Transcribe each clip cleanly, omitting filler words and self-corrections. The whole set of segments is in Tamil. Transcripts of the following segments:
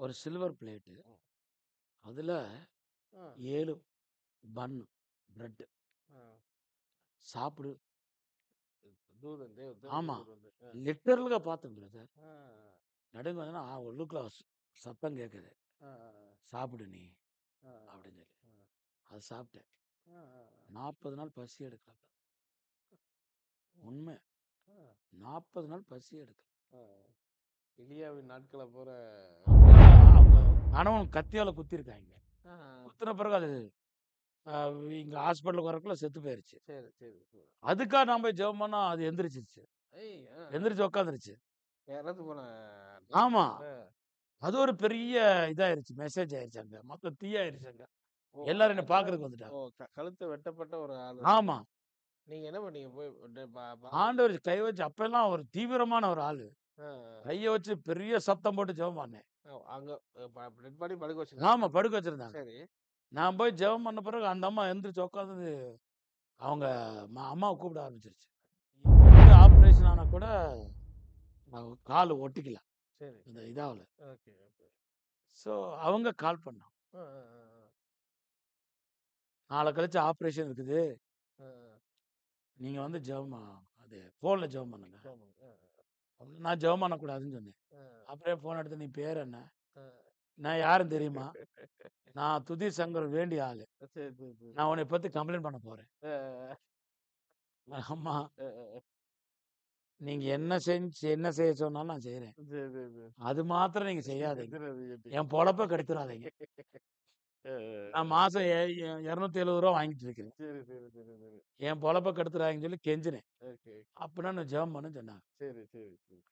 ஒரு சில்வர் பிளேட்டு. ம். அதுல ஆ. 7 பன்னு, பிரெட். ஆ. சாப்பிடு. தூதன் ஆமா. தேவதூதர் வந்து. லிட்டரல்‌గా பார்த்தேன் பிரதர். ஆ. நடுங்க வந்தோனே, உள்ளுக்குள்ள சத்தம் கேட்குது. ஆ. "சாப்பிடு நீ" ஆ. அப்படின்னு சொல்லி. ஆ. அத சாப்பிட்டேன். ஆ. 40 நாள் பசி எடுக்கல. உண்மை. ஆ. 40 நாள் பசி எடுக்கல. ஆ. எலியாவின் நாட்கள போல. அவங்க கணவன் கத்தியால குத்திருக்காய்ங்க. ஆ. குத்துன பிறகு அது இங்க ஹாஸ்பிட்டலுக்கு வரக்குள்ள செத்து போயிருச்சு. சரி, சரி, சரி. அதுக்காக நான் போய் ஜெபம் பண்ணா அது எந்திரிச்சிருச்சு. ஏய்! எந்திரிச்சு உட்காந்துருச்சு. இறந்து போன ஆமா. ஆ. அது ஒரு பெரிய இதாயிருச்சு. மெசேஜ் ஆயிருச்சு அங்க. மொத்தம் தீயாயிருச்சு அங்க. ஓ! எல்லாரும் என்ன ஆக்சுவலா பார்க்கறதுக்கு வந்துட்டாங்க. கழுத்து வெட்டப்பட்ட ஒரு ஆளு. ஆமா. நீங்க என்ன பண்ணீங்க? போய் ஆண்டவர் கை வச்சு அப்பல்லாம் ஒரு தீவிரமான ஒரு ஆளு. ஆ. கைய வச்சு பெரிய சத்தம் போட்டு ஜெபம் பண்ணேன். அங்க டெட் பாடி படுக்க வச்சிருந்தாங்க. ஆமா, படுக்க வச்சிருந்தாங்க. சரி. நான் போய் ஜெபம் பண்ண பிறகு அந்த அம்மா எந்திரிச்சு உட்காந்து அவங்க அம்மாவ கூப்பிட ஆரம்பிச்சிருச்சு. ஆபரேஷன் ஆனா கூட கால் ஒட்டிக்கல. சரி. இந்த இதாவல. Okay, okay. ஸோ அவங்க கால் பண்ணாங்க. ஆ, ஆ, ஆ, நாளை கழிச்சு ஆபரேஷன் இருக்குது. ஆ. நீங்க வந்து அது ஃபோன்ல ஜெபம் பண்ணுங்க. ஆமாங்க. நான் ஜெபம் பண்ணக்கூடாதுன்னு சொன்னேன். ஆ, அப்படியே ஃபோன் எடுத்து நீ பேர் என்ன? ஆ. நான் யாருன்னு தெரியுமா? நான் துதி சங்கர் வேண்டிய ஆளு. சரி, சரி, சரி. நான் உன்னை பத்தி கம்ப்ளைண்ட் பண்ண போறேன். ஆ, ஆமா. ஆ, ஆ. நீங்க என்ன செய்ய சொன்னாலும் நான் செய்றேன். சரி, சரி, சரி. அது மாத்திரம் நீங்க செய்யாதீங்க. செத்துறாதீங்க. என் பொழப்ப கெடுத்துறாதீங்க. ஆ, நான் மாசம் ரூ. 270 வாங்கிட்டு இருக்கிறேன். சரி, சரி, சரி, சரி. என் பொழப்ப கெடுத்துறாதீங்கன்னு சொல்லி கெஞ்சினேன். ஓகே. அப்படின்னா நான் ஜெபம் பண்ணுன்னு சொன்னாங்க. சரி, சரி, சரி.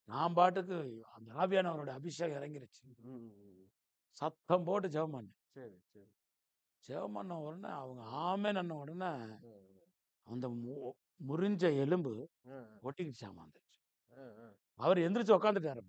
நான் பாட்டுக்கு அந்த ஆவியானவரோட அபிஷேகம் இறங்கிருச்சு. ம். சத்தம் போட்டு ஜெபம் பண்ணேன். சரி, சரி. ஜெபம் பண்ண உடனே அவங்க ஆமென்ன உடனே ம். அந்த முறிஞ்ச எலும்பு ஆ, ஒட்டிக்கிச்சாமா வந்துருச்சு. ஆ, ஆ. அவர் எந்திரிச்சு உட்காந்துட்டாரு.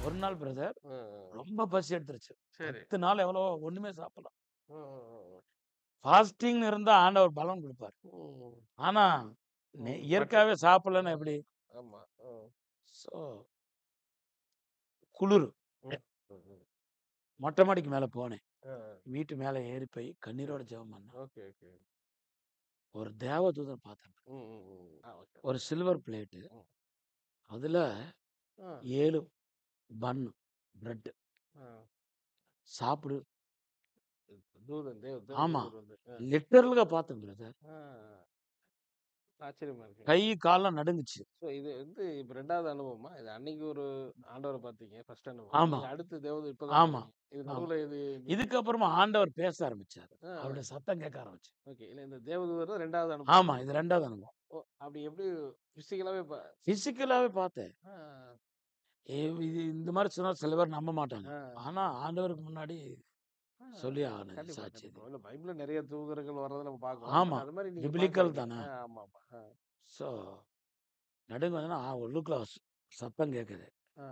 ஒரு நாள் பிரதர் ஆ, ரொம்ப பசி எடுத்துருச்சு. சரி. 10 நாள் எவ்வளவோ ஒண்ணுமே சாப்பிடல. ஆ, ஆ, ஃபாஸ்டிங் இருந்தா ஆண்டவர் பலன் கொடுப்பாரு. ம். ஆனா இயற்கையாவே சாப்பிடலன்னா எப்படி? ஆமா. ஸோ குளிரு. ம். ம். மொட்டை மாடிக்கு மேல போனேன். ஆ. வீட்டு மேல ஏறி போய் கண்ணீரோட ஜெபம் பண்ணேன். Okay, okay. ஒரு தேவதூதன் பார்த்தேன். ம், ம், ம். ஓகே. ஒரு சில்வர் பிளேட்டு. ம். அதுல ஆ. 7 பன்னு, பிரெட். ஆ. சாப்பிடு. தூதன் ஆமா. தேவதூதர் வந்து. லிட்டரல்‌గా பார்த்தேன் பிரதர். ஆ. ஆச்சரியமா இருக்கு. கை கால்லாம் நடுங்குச்சு. இது வந்து இப்ப 2வது அனுபவமா? இது அன்னைக்கு ஒரு ஆண்டவர பார்த்தீங்க. ஃபர்ஸ்ட் அனுபவம். ஆமா, நீங்க அடுத்து தேவதூதர் இப்ப தான் ஆமா, பார்த்தீங்க. இது ஆமா. நடுவுல இது இதுக்கப்புறமா ஆண்டவர் பேச ஆரம்பிச்சாரு. ஆ. அவருடைய சத்தம் கேட்க ஆரம்பிச்சு. ஓகே. இல்ல இந்த தேவதூதர் தான் 2வது அனுபவம். ஆமா, இது 2வது அனுபவம். அப்படி எப்படி பிசிக்கலாவே பிசிக்கலாவே பார்த்தேன். ஆ. இது இந்த மாரி சொன்னா சில பேர் நம்ப மாட்டாங்க. ஆ. ஆனா ஆண்டவருக்கு முன்னாடி ஆ. சொல்லி ஆகணும் இது கண்டிப்பா, சாட்சி இது. கண்டிப்பா. இல்ல பைபிள்ல நெறைய தூதர்கள் வர்றத நம்ம பார்க்கிறோம். ஆமா. பட் அது மாரி நீங்க பிப்ளிக்கல் பார்க்குறீங்க. தானே. ஆமாமா. ஸோ நடுங்க வந்தோனே உள்ளுக்குள்ள சத்தம் கேட்குது. ஆ.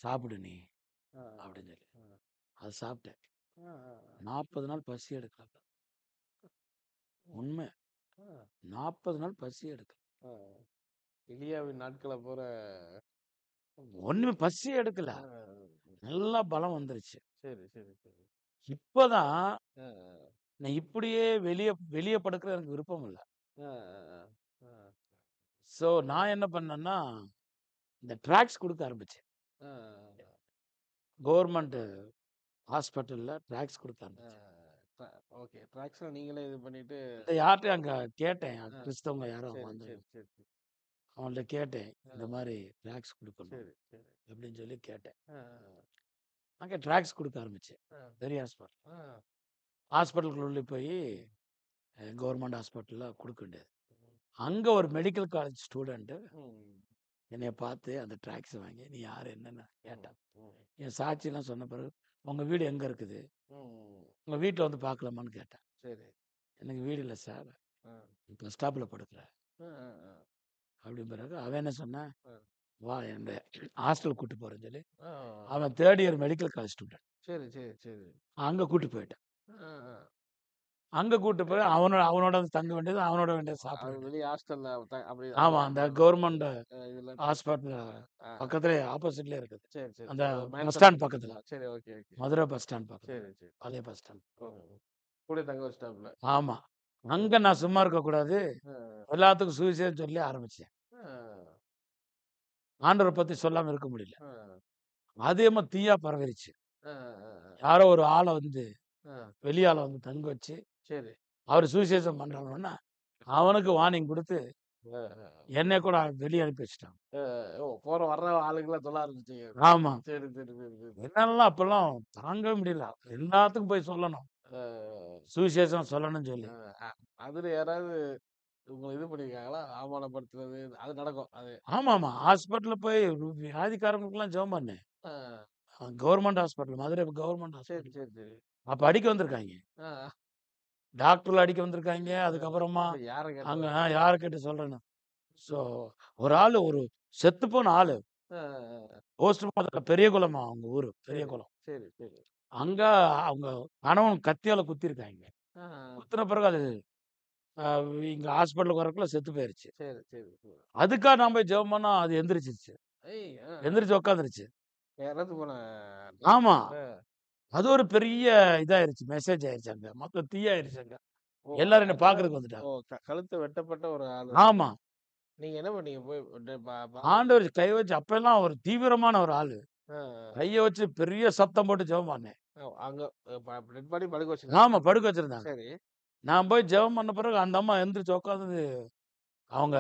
சாப்பிடு நீ ஆ. அப்படின்னு சொல்லி. ஆ. அது சாப்பிட்டேன். ஆ. 40 நாள் பசி எடுக்கல. உண்மை. ஆ. 40 நாள் பசி எடுக்கல. ஆ. எலியாவின் நாட்கள போல. ஒண்ணுமே பசி எடுக்கல. ஆ. நல்லா பலம் வந்துருச்சு. சரி, சரி, சரி. இப்பதான் ஆ. நான் இப்படியே வெளிய வெளிய படுக்கிற எனக்கு விருப்பம் இல்ல. ஆ. ஆ. ஸோ நான் என்ன பண்ணேன்னா, இந்த ட்ராக்ஸ் குடுக்க ஆரம்பிச்சேன். ஆ. கவர்மெண்ட் ஹாஸ்பிட்டல்ல ட்ராக்ஸ் குடுக்க ஆ. ஆரம்பிச்சேன். ஓகே. ட்ராக்ஸ்ல நீங்களே இது பண்ணிட்டு. இந்த யார்ட்டயும் அங்க கேட்டேன். ஆ. கிறிஸ்தவங்க யாரோ சரி, வந்து சரி, சரி. அவங்கள்ட்ட கேட்டேன். ஆ. இந்த மாரி ட்ராக்ஸ் குடுக்கணும் சரி, சரி. அப்படின்னு சொல்லி கேட்டேன். ஆ. அங்க ட்ராக்ஸ் குடுக்க ஆரம்பிச்சேன். ஆ. பெரிய ஹாஸ்பிட்டல். ஆ. ஹாஸ்பிட்டலுக்குள்ள உள்ள போய் கவர்மெண்ட் ஹாஸ்பிட்டல்ல குடுக்க வேண்டியது. அங்க ஒரு மெடிக்கல் காலேஜ் ஸ்டூடண்ட் ம். என்னைய பார்த்து அந்த ட்ராக்ஸ் வாங்கி, "நீ யாரு என்னன்னு?" கேட்டான். ம். என் சாட்சிலாம் சொன்ன பிறகு, "உங்க வீடு எங்க இருக்குது? ம். உங்க வீட்ல வந்து பார்க்கலாமான்னு?" கேட்டேன். சரி. "எனக்கு வீடு இல்ல சார். ஆ. பஸ் ஸ்டாப்ல படுக்கிறேன்." ஆ. ஆ. அப்படின்னு பிறகு அவன் என்ன சொன்னான், ஆ. வா என் ஹாஸ்டல் கூட்டு போறேன்னு சொல்லி ஆ. அவன் 3rd year medical college student. சரி, சரி, சரி. அங்க கூட்டு போயிட்டேன். ஆ, ஆ. அங்க கூட்டு போய் அவனோட வந்து தங்க வேண்டியது, அவனோட வேண்டியது சாப்பிட அது வேண்டியது. வெளிய ஹாஸ்டல்ல அப்படி ஆமா, அந்த கவர்மெண்ட் இதுல ஹாஸ்பிட்டல் ஆ. பக்கத்துலயே ஆப்போசிட்லயே இருக்குது. சரி, சரி. அந்த பஸ் மேன்ஷன் ஸ்டாண்ட் பக்கத்துல. சரி, okay, okay. Madurai bus stand பக்கத்துல. சரி, சரி. பழைய பஸ் ஸ்டாண்ட். கூட தங்க வச்சுட்டாப்ல. ஆமா. அங்க நான் சும்மா இருக்கக்கூடாது. ஆ. எல்லாத்துக்கும் சுவிசேஷம் சொல்லி ஆரம்பிச்சேன். ஆ. ஆண்டவர பத்தி சொல்லாம இருக்க முடியல. ஆ. அதிகமா தீயா பரவிருச்சு. ஆ, ஆ, ஆ. யாரோ ஒரு ஆள வந்து ஆ. வெளியாள வந்து தங்க வச்சு, சரி. அவரு சுவிசேஷம் பண்றாங்கன்னா, அவனுக்கு வார்னிங் குடுத்து, ஆ, ஆ. என்னைய கூட வெளிய அனுப்பி வச்சுட்டாங்க. போற வர்ற ஆளுங்கலாம் சொல்ல ஆரம்பிச்சிட்டீங்க. ஆமா. சரி, சரி, சரி, சரி. என்னாலலாம் அப்பலாம் தாங்கவே முடியல. எல்லாத்துக்கும் போய் சொல்லணும். ஆ. சுவிசேஷம் சொல்லணும்னு சொல்லி. அதுல யாராவது உங்கள இது பண்ணியிருக்காங்களா? அவமானப்படுத்துறது அது நடக்கும். அது. ஆமாமா. ஹாஸ்பிட்டல்ல போய் வியாதிக்காரங்களுக்கெல்லாம் ஜெபம் பண்ணேன். ஆ. Government hospital. மதுரை கவர்மெண்ட் சரி, ஹாஸ்பிட்டல். சரி, சரி. அப்ப அடிக்க வந்திருக்காய்ங்க. ஆ. டாக்டர்ல அடிக்க வந்திருக்காய்ங்க. அதுக்கப்புறமா அப்படி யார அங்க கேட்டா? யார கேட்டு சொல்றேன்னு. ஸோ ஒரு ஆளு ஒரு செத்துப்போன ஆளு. ஆ, ஆ. போஸ்ட்மார்ட்டம்ல பெரியகுளமா அவங்க ஊரு. சரி, பெரியகுளம். சரி, சரி. அங்க அவங்க கணவன் கத்தியால குத்திருக்காய்ங்க. ஆ. குத்துன பிறகு அது அ இங்க ஹாஸ்பிட்டலுக்கு வரக்குள்ள செத்து போயிருச்சு. சரி, சரி, சரி. அதுக்கா நான் போய் ஜெபம் பண்ணா அது எந்திரிச்சிருச்சு. ஏய்! எந்திரிச்சு உட்காந்துருச்சு. இறந்து போன ஆமா. ஆ. அது ஒரு பெரிய இதாயிருச்சு. மெசேஜ் ஆயிருச்சு அங்க. மொத்தம் தீயாயிருச்சு அங்க. ஓ! எல்லாரும் என்ன ஆக்சுவலா பார்க்கறதுக்கு வந்துட்டாங்க. கழுத்து வெட்டப்பட்ட ஒரு ஆளு. ஆமா. நீங்க என்ன பண்ணீங்க? போய் ஆண்டவர் கை வச்சு அப்பல்லாம் ஒரு தீவிரமான ஒரு ஆளு. ஆ. கைய வச்சு பெரிய சத்தம் போட்டு ஜெபம் பண்ணேன். அங்க டெட் பாடி படுக்க வச்சிருந்தாங்க. ஆமா, படுக்க வச்சிருந்தாங்க. சரி. நான் போய் ஜெபம் பண்ண பிறகு அந்த அம்மா எந்திரிச்சு உட்காந்து அவங்க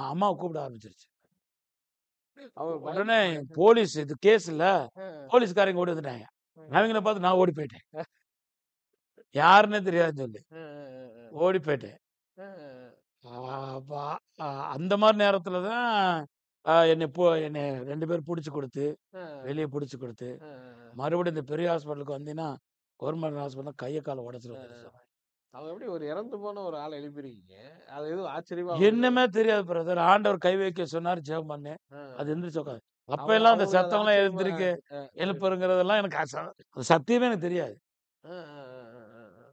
அம்மாவ கூப்பிட ஆரம்பிச்சிருச்சு. அவர் உடனே பயந்து போலீஸ் இது கேஸ் இல்ல. ஆ. போலீஸ்காரங்க ஓடி வந்துட்டாங்க. ஆ. அவங்கள பார்த்து நான் ஓடி போயிட்டேன். யாருன்னே தெரியாதுன்னு சொல்லி. ஆ, ஆ, ஓடி போயிட்டேன். ஆ, ஆ. அப்ப அந்த மாரி நேரத்துல தான் என்னை 2 பேர் புடிச்சு குடுத்து, ஆ. வெளிய புடிச்சு குடுத்து, ஆ. மறுபடியும் இந்த பெரிய ஹாஸ்பிட்டலுக்கு வந்தீன்னா, கவர்மெண்ட் ஹாஸ்பிட்டல்ல கைய கால உடைச்சிருவாங்கன்னு சொன்னாங்க. அவங்க எப்படி ஒரு இறந்து போன ஒரு ஆள எழுப்பியிருக்கீங்க? அது எதுவும் ஆச்சரியமா என்னமே தெரியாது பிரதர். ஆண்டவர் கை வைக்க சொன்னாரு, ஜெபம் பண்ணேன். ஆ. அது எந்திரிச்சு உட்காந்து. அவங்க அப்பல்லாம் அந்த அவங்களுக்கு அது சத்தம்லாம் ஆச்சரியமா எழுந்திருக்கு, அ எழுப்புறங்கிறதெல்லாம் எனக்கு அது சத்தியமே எனக்கு தெரியாது. அ அ அ அ அ.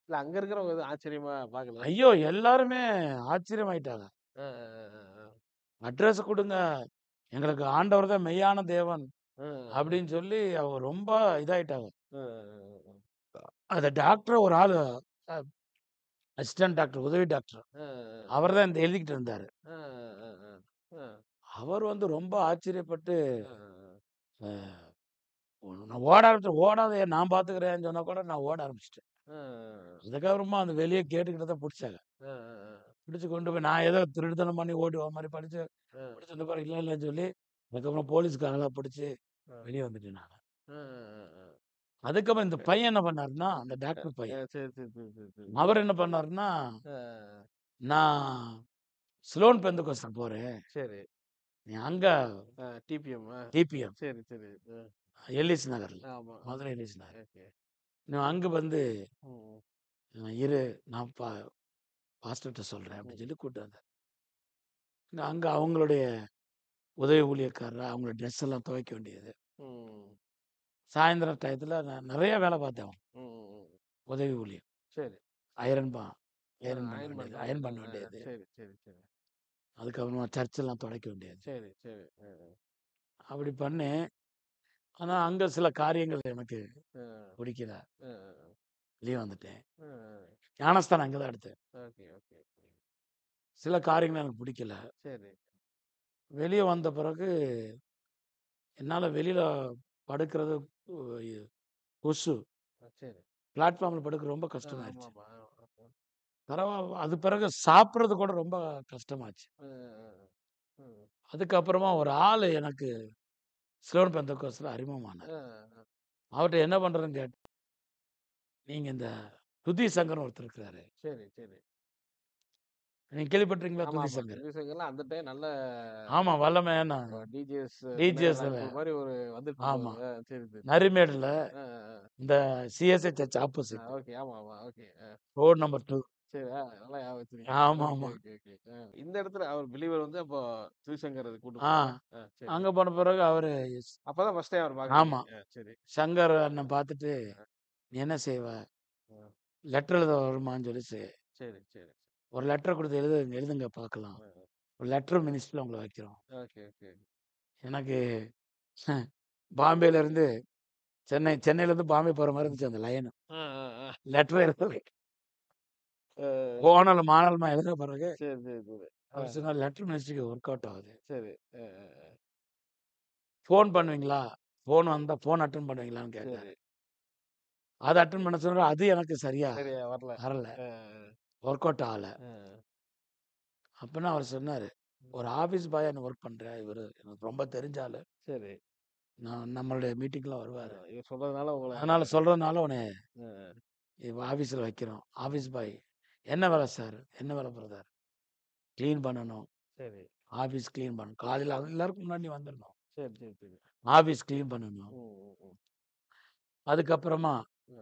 இல்ல அங்க இருக்கிறவங்க எதுவும் ஆச்சரியமா பார்க்கல? ஐயோ! எல்லாருமே ஆச்சரியமாயிட்டாங்க. அ அ அ அ. அட்ரஸ் குடுங்க. எங்களுக்கு ஆண்டவர் தான் மெய்யான தேவன். அ அ அப்படின்னு சொல்லி அவங்க ரொம்ப இதாயிட்டாங்க. அ அ அ. அந்த டாக்டர் ஒரு ஆளு அ அசிஸ்டன்ட் டாக்டர், உதவி டாக்டர். அ அ. அவர் தான் இந்த எழுதிக்கிட்டு இருந்தாரு. அ அ அ அ. அவர் வந்து ரொம்ப ஆச்சரியப்பட்டு, அ அ. அ நான் ஓட ஆரம்பிச்சேன். "ஓடாதயா நான் பார்த்துக்கிறேன்னு" சொன்னா கூட நான் ஓட ஆரம்பிச்சுட்டேன். அ அதுக்கப்புறமா அந்த வெளிய கேட்டுக்கிட்ட தான் புடிச்சாங்க. அ அ. பிடிச்சு கொண்டு போய் நான் ஏதோ திருட்டுத்தனம் பண்ணி ஓடி மாரி படிச்சு அ. பிடிச்சு வந்த பிறகு இல்ல இல்லன்னு சொல்லி, அதுக்கப்புறம் போலீஸ்காரங்கலாம் புடிச்சு அ. வெளிய வந்துட்டேன் நானு. அ அ அ. அதுக்கப்புறம் இந்த பையன் என்ன பண்ணாருன்னா, அந்த டாக்டர் பையன். சரி, சரி, சரி, சரி, சரி. அவர் என்ன பண்ணாருன்னா, அ. "நான் சிலோன் பெந்தகோஸ்து போறேன். சரி. நீ அங்க டிபிஎம். டிபிஎம் சரி, சரி. எல்லிஸ் நகர்ல. ஆமா. மதுரை எல்லிஸ் நகர். ஓகே. நீ அங்க வந்து ம். இரு நான் பாஸ்டர்ட்ட சொல்றேன்" ம். அப்படின்னு சொல்லி கூட்டு வந்தார். அங்க அவங்களுடைய உதவி ஊழியக்காரர் அவங்களோட ட்ரெஸ் எல்லாம் துவைக்க வேண்டியது. ம். சாயந்தரம் டயத்துல நான் நெறைய வேலை பார்த்தேன். ம். ம். உதவி ஊழியம். சரி. அயர்ன் பா அயர்ன் பண்ண அயர்ன் வேண்டியது. பண்றது. அயர்ன் பண்ண வேண்டியது. சரி, சரி, சரி. அதுக்கப்புறமா சர்ச்செல்லாம் துடைக்க வேண்டியது. சரி, சரி. அப்படி பண்ணேன். ஆனா, அங்க சில காரியங்கள் எனக்கு அ. பிடிக்கல. அ. வெளிய வந்துட்டேன். அ. ஞானஸ்தானம் அங்க தான் எடுத்தேன். Okay, okay. சில காரியங்கள் எனக்கு பிடிக்கல. சரி. வெளிய வந்த பிறகு என்னால வெளியில படுக்கிறது உ கொசு. சரி. பிளாட்ஃபார்ம்ல படுக்க ரொம்ப கஷ்டமாயிருச்சு. ஆமாமா. அது பிறகு சாப்பிடுறது கூட ரொம்ப கஷ்டமாச்சு. அ. ம். அதுக்கப்புறமா ஒரு ஆளு எனக்கு சிலோன் பெந்தகோஸ்துல அறிமுகமானார். அ. அவர்ட்ட என்ன பண்றதுன்னு கேட்டேன். நீங்க இந்த துதி சங்கர்ன்னு ஒருத்தர் இருக்கிறாரு. சரி, சரி. நீங்க கேள்விப்பட்டிருக்கீங்களா துதி ஆமாமா. சங்கர்? மியூசிக்லாம் அந்த டைம் நல்ல ஆமா, வல்லமையான டிஜேஎஸ் தினகரன் டிஜிஎஸ்ல. அங்கிள் மாரி ஒரு வந்துட்டு ஆமா. இருந்தவரு. சரி, சரி. நரிமேடுல அ. இந்த சிஎஸ்ஐ சர்ச் ஆப்போசிட். ஓகே. ஆமாமா. ஓகே. Road number 2. சரி. நல்லா ஞாபகம் வச்சிருக்கீங்க. ஆமா, ஓகே, ஆமா. Okay, okay. இந்த இடத்துல அவர் பிலீவர் வந்து அப்போ சிவசங்கர் கூட்டு ஆ. போறாரா? சரி. அங்க போன பிறகு அவரு அப்பதான் ஃபர்ஸ்ட் டைம் அவர பார்க்குறீங்க. ஆமா. சரி. சங்கர் அண்ணன் பார்த்துட்டு, அ, "நீ என்ன செய்வ? அ. லெட்டர் எழுத வருமான்னு" சொல்லி சரி, சரி. ஒரு லெட்டர் குடுத்து எழுதுங்க பார்க்கலாம். அ, ஒரு லெட்டர் மினிஸ்ட்ரில உங்கள வைக்கிறோம். Okay, okay. எனக்கு பாம்பேல இருந்து சென்னையில இருந்து பாம்பே போற மாரி இருந்துச்சு அந்த லைன். அ, அ, அ. லெட்டர் எழுத அ, கோணல் மானலமா எழுதின பிறகு சரி, சரி, சரி. அவர் சொன்னார், "லெட்டர் மினிஸ்ட்ரிக்கு ஒர்க் அவுட் ஆகுது. சரி. ஃபோன் பண்ணுவீங்களா? ஃபோன் வந்தா ஃபோன் அட்டெண்ட் பண்ணுவீங்களான்னு" கேட்டாரு. சரி. அத அட்டெண்ட் பண்ண சொன்னா, அது எனக்கு சரியா சரியா வரல. வரல. அ, ஒர்க் அவுட் ஆகல. அ. அப்பன்னா அவர் சொன்னாரு, "ஒரு ஆஃபீஸ் பாயா நீ ஒர்க் பண்ற. இவரு எனக்கு ரொம்ப தெரிஞ்ச ஆளு. சரி. நம்மளுடைய மீட்டிங்லாம் வருவாரு. இவர் சொல்றதுனால உங்கள அதனால சொல்றதுனால உன்னைய அ, ஆஃபீஸ்ல வைக்கிறோம். Office boy. என்ன வேலை சார்? என்ன வேலை பிரதர்? கிளீன் பண்ணணும். சரி. ஆஃபீஸ் கிளீன் பண்ணணும். காலையில எல்லாருக்கும் முன்னாடி நீ வந்துரணும். சரி, சரி, சரி. ஆஃபீஸ் கிளீன் பண்ணணும். ம், ம், ம். அதுக்கப்புறமா அ,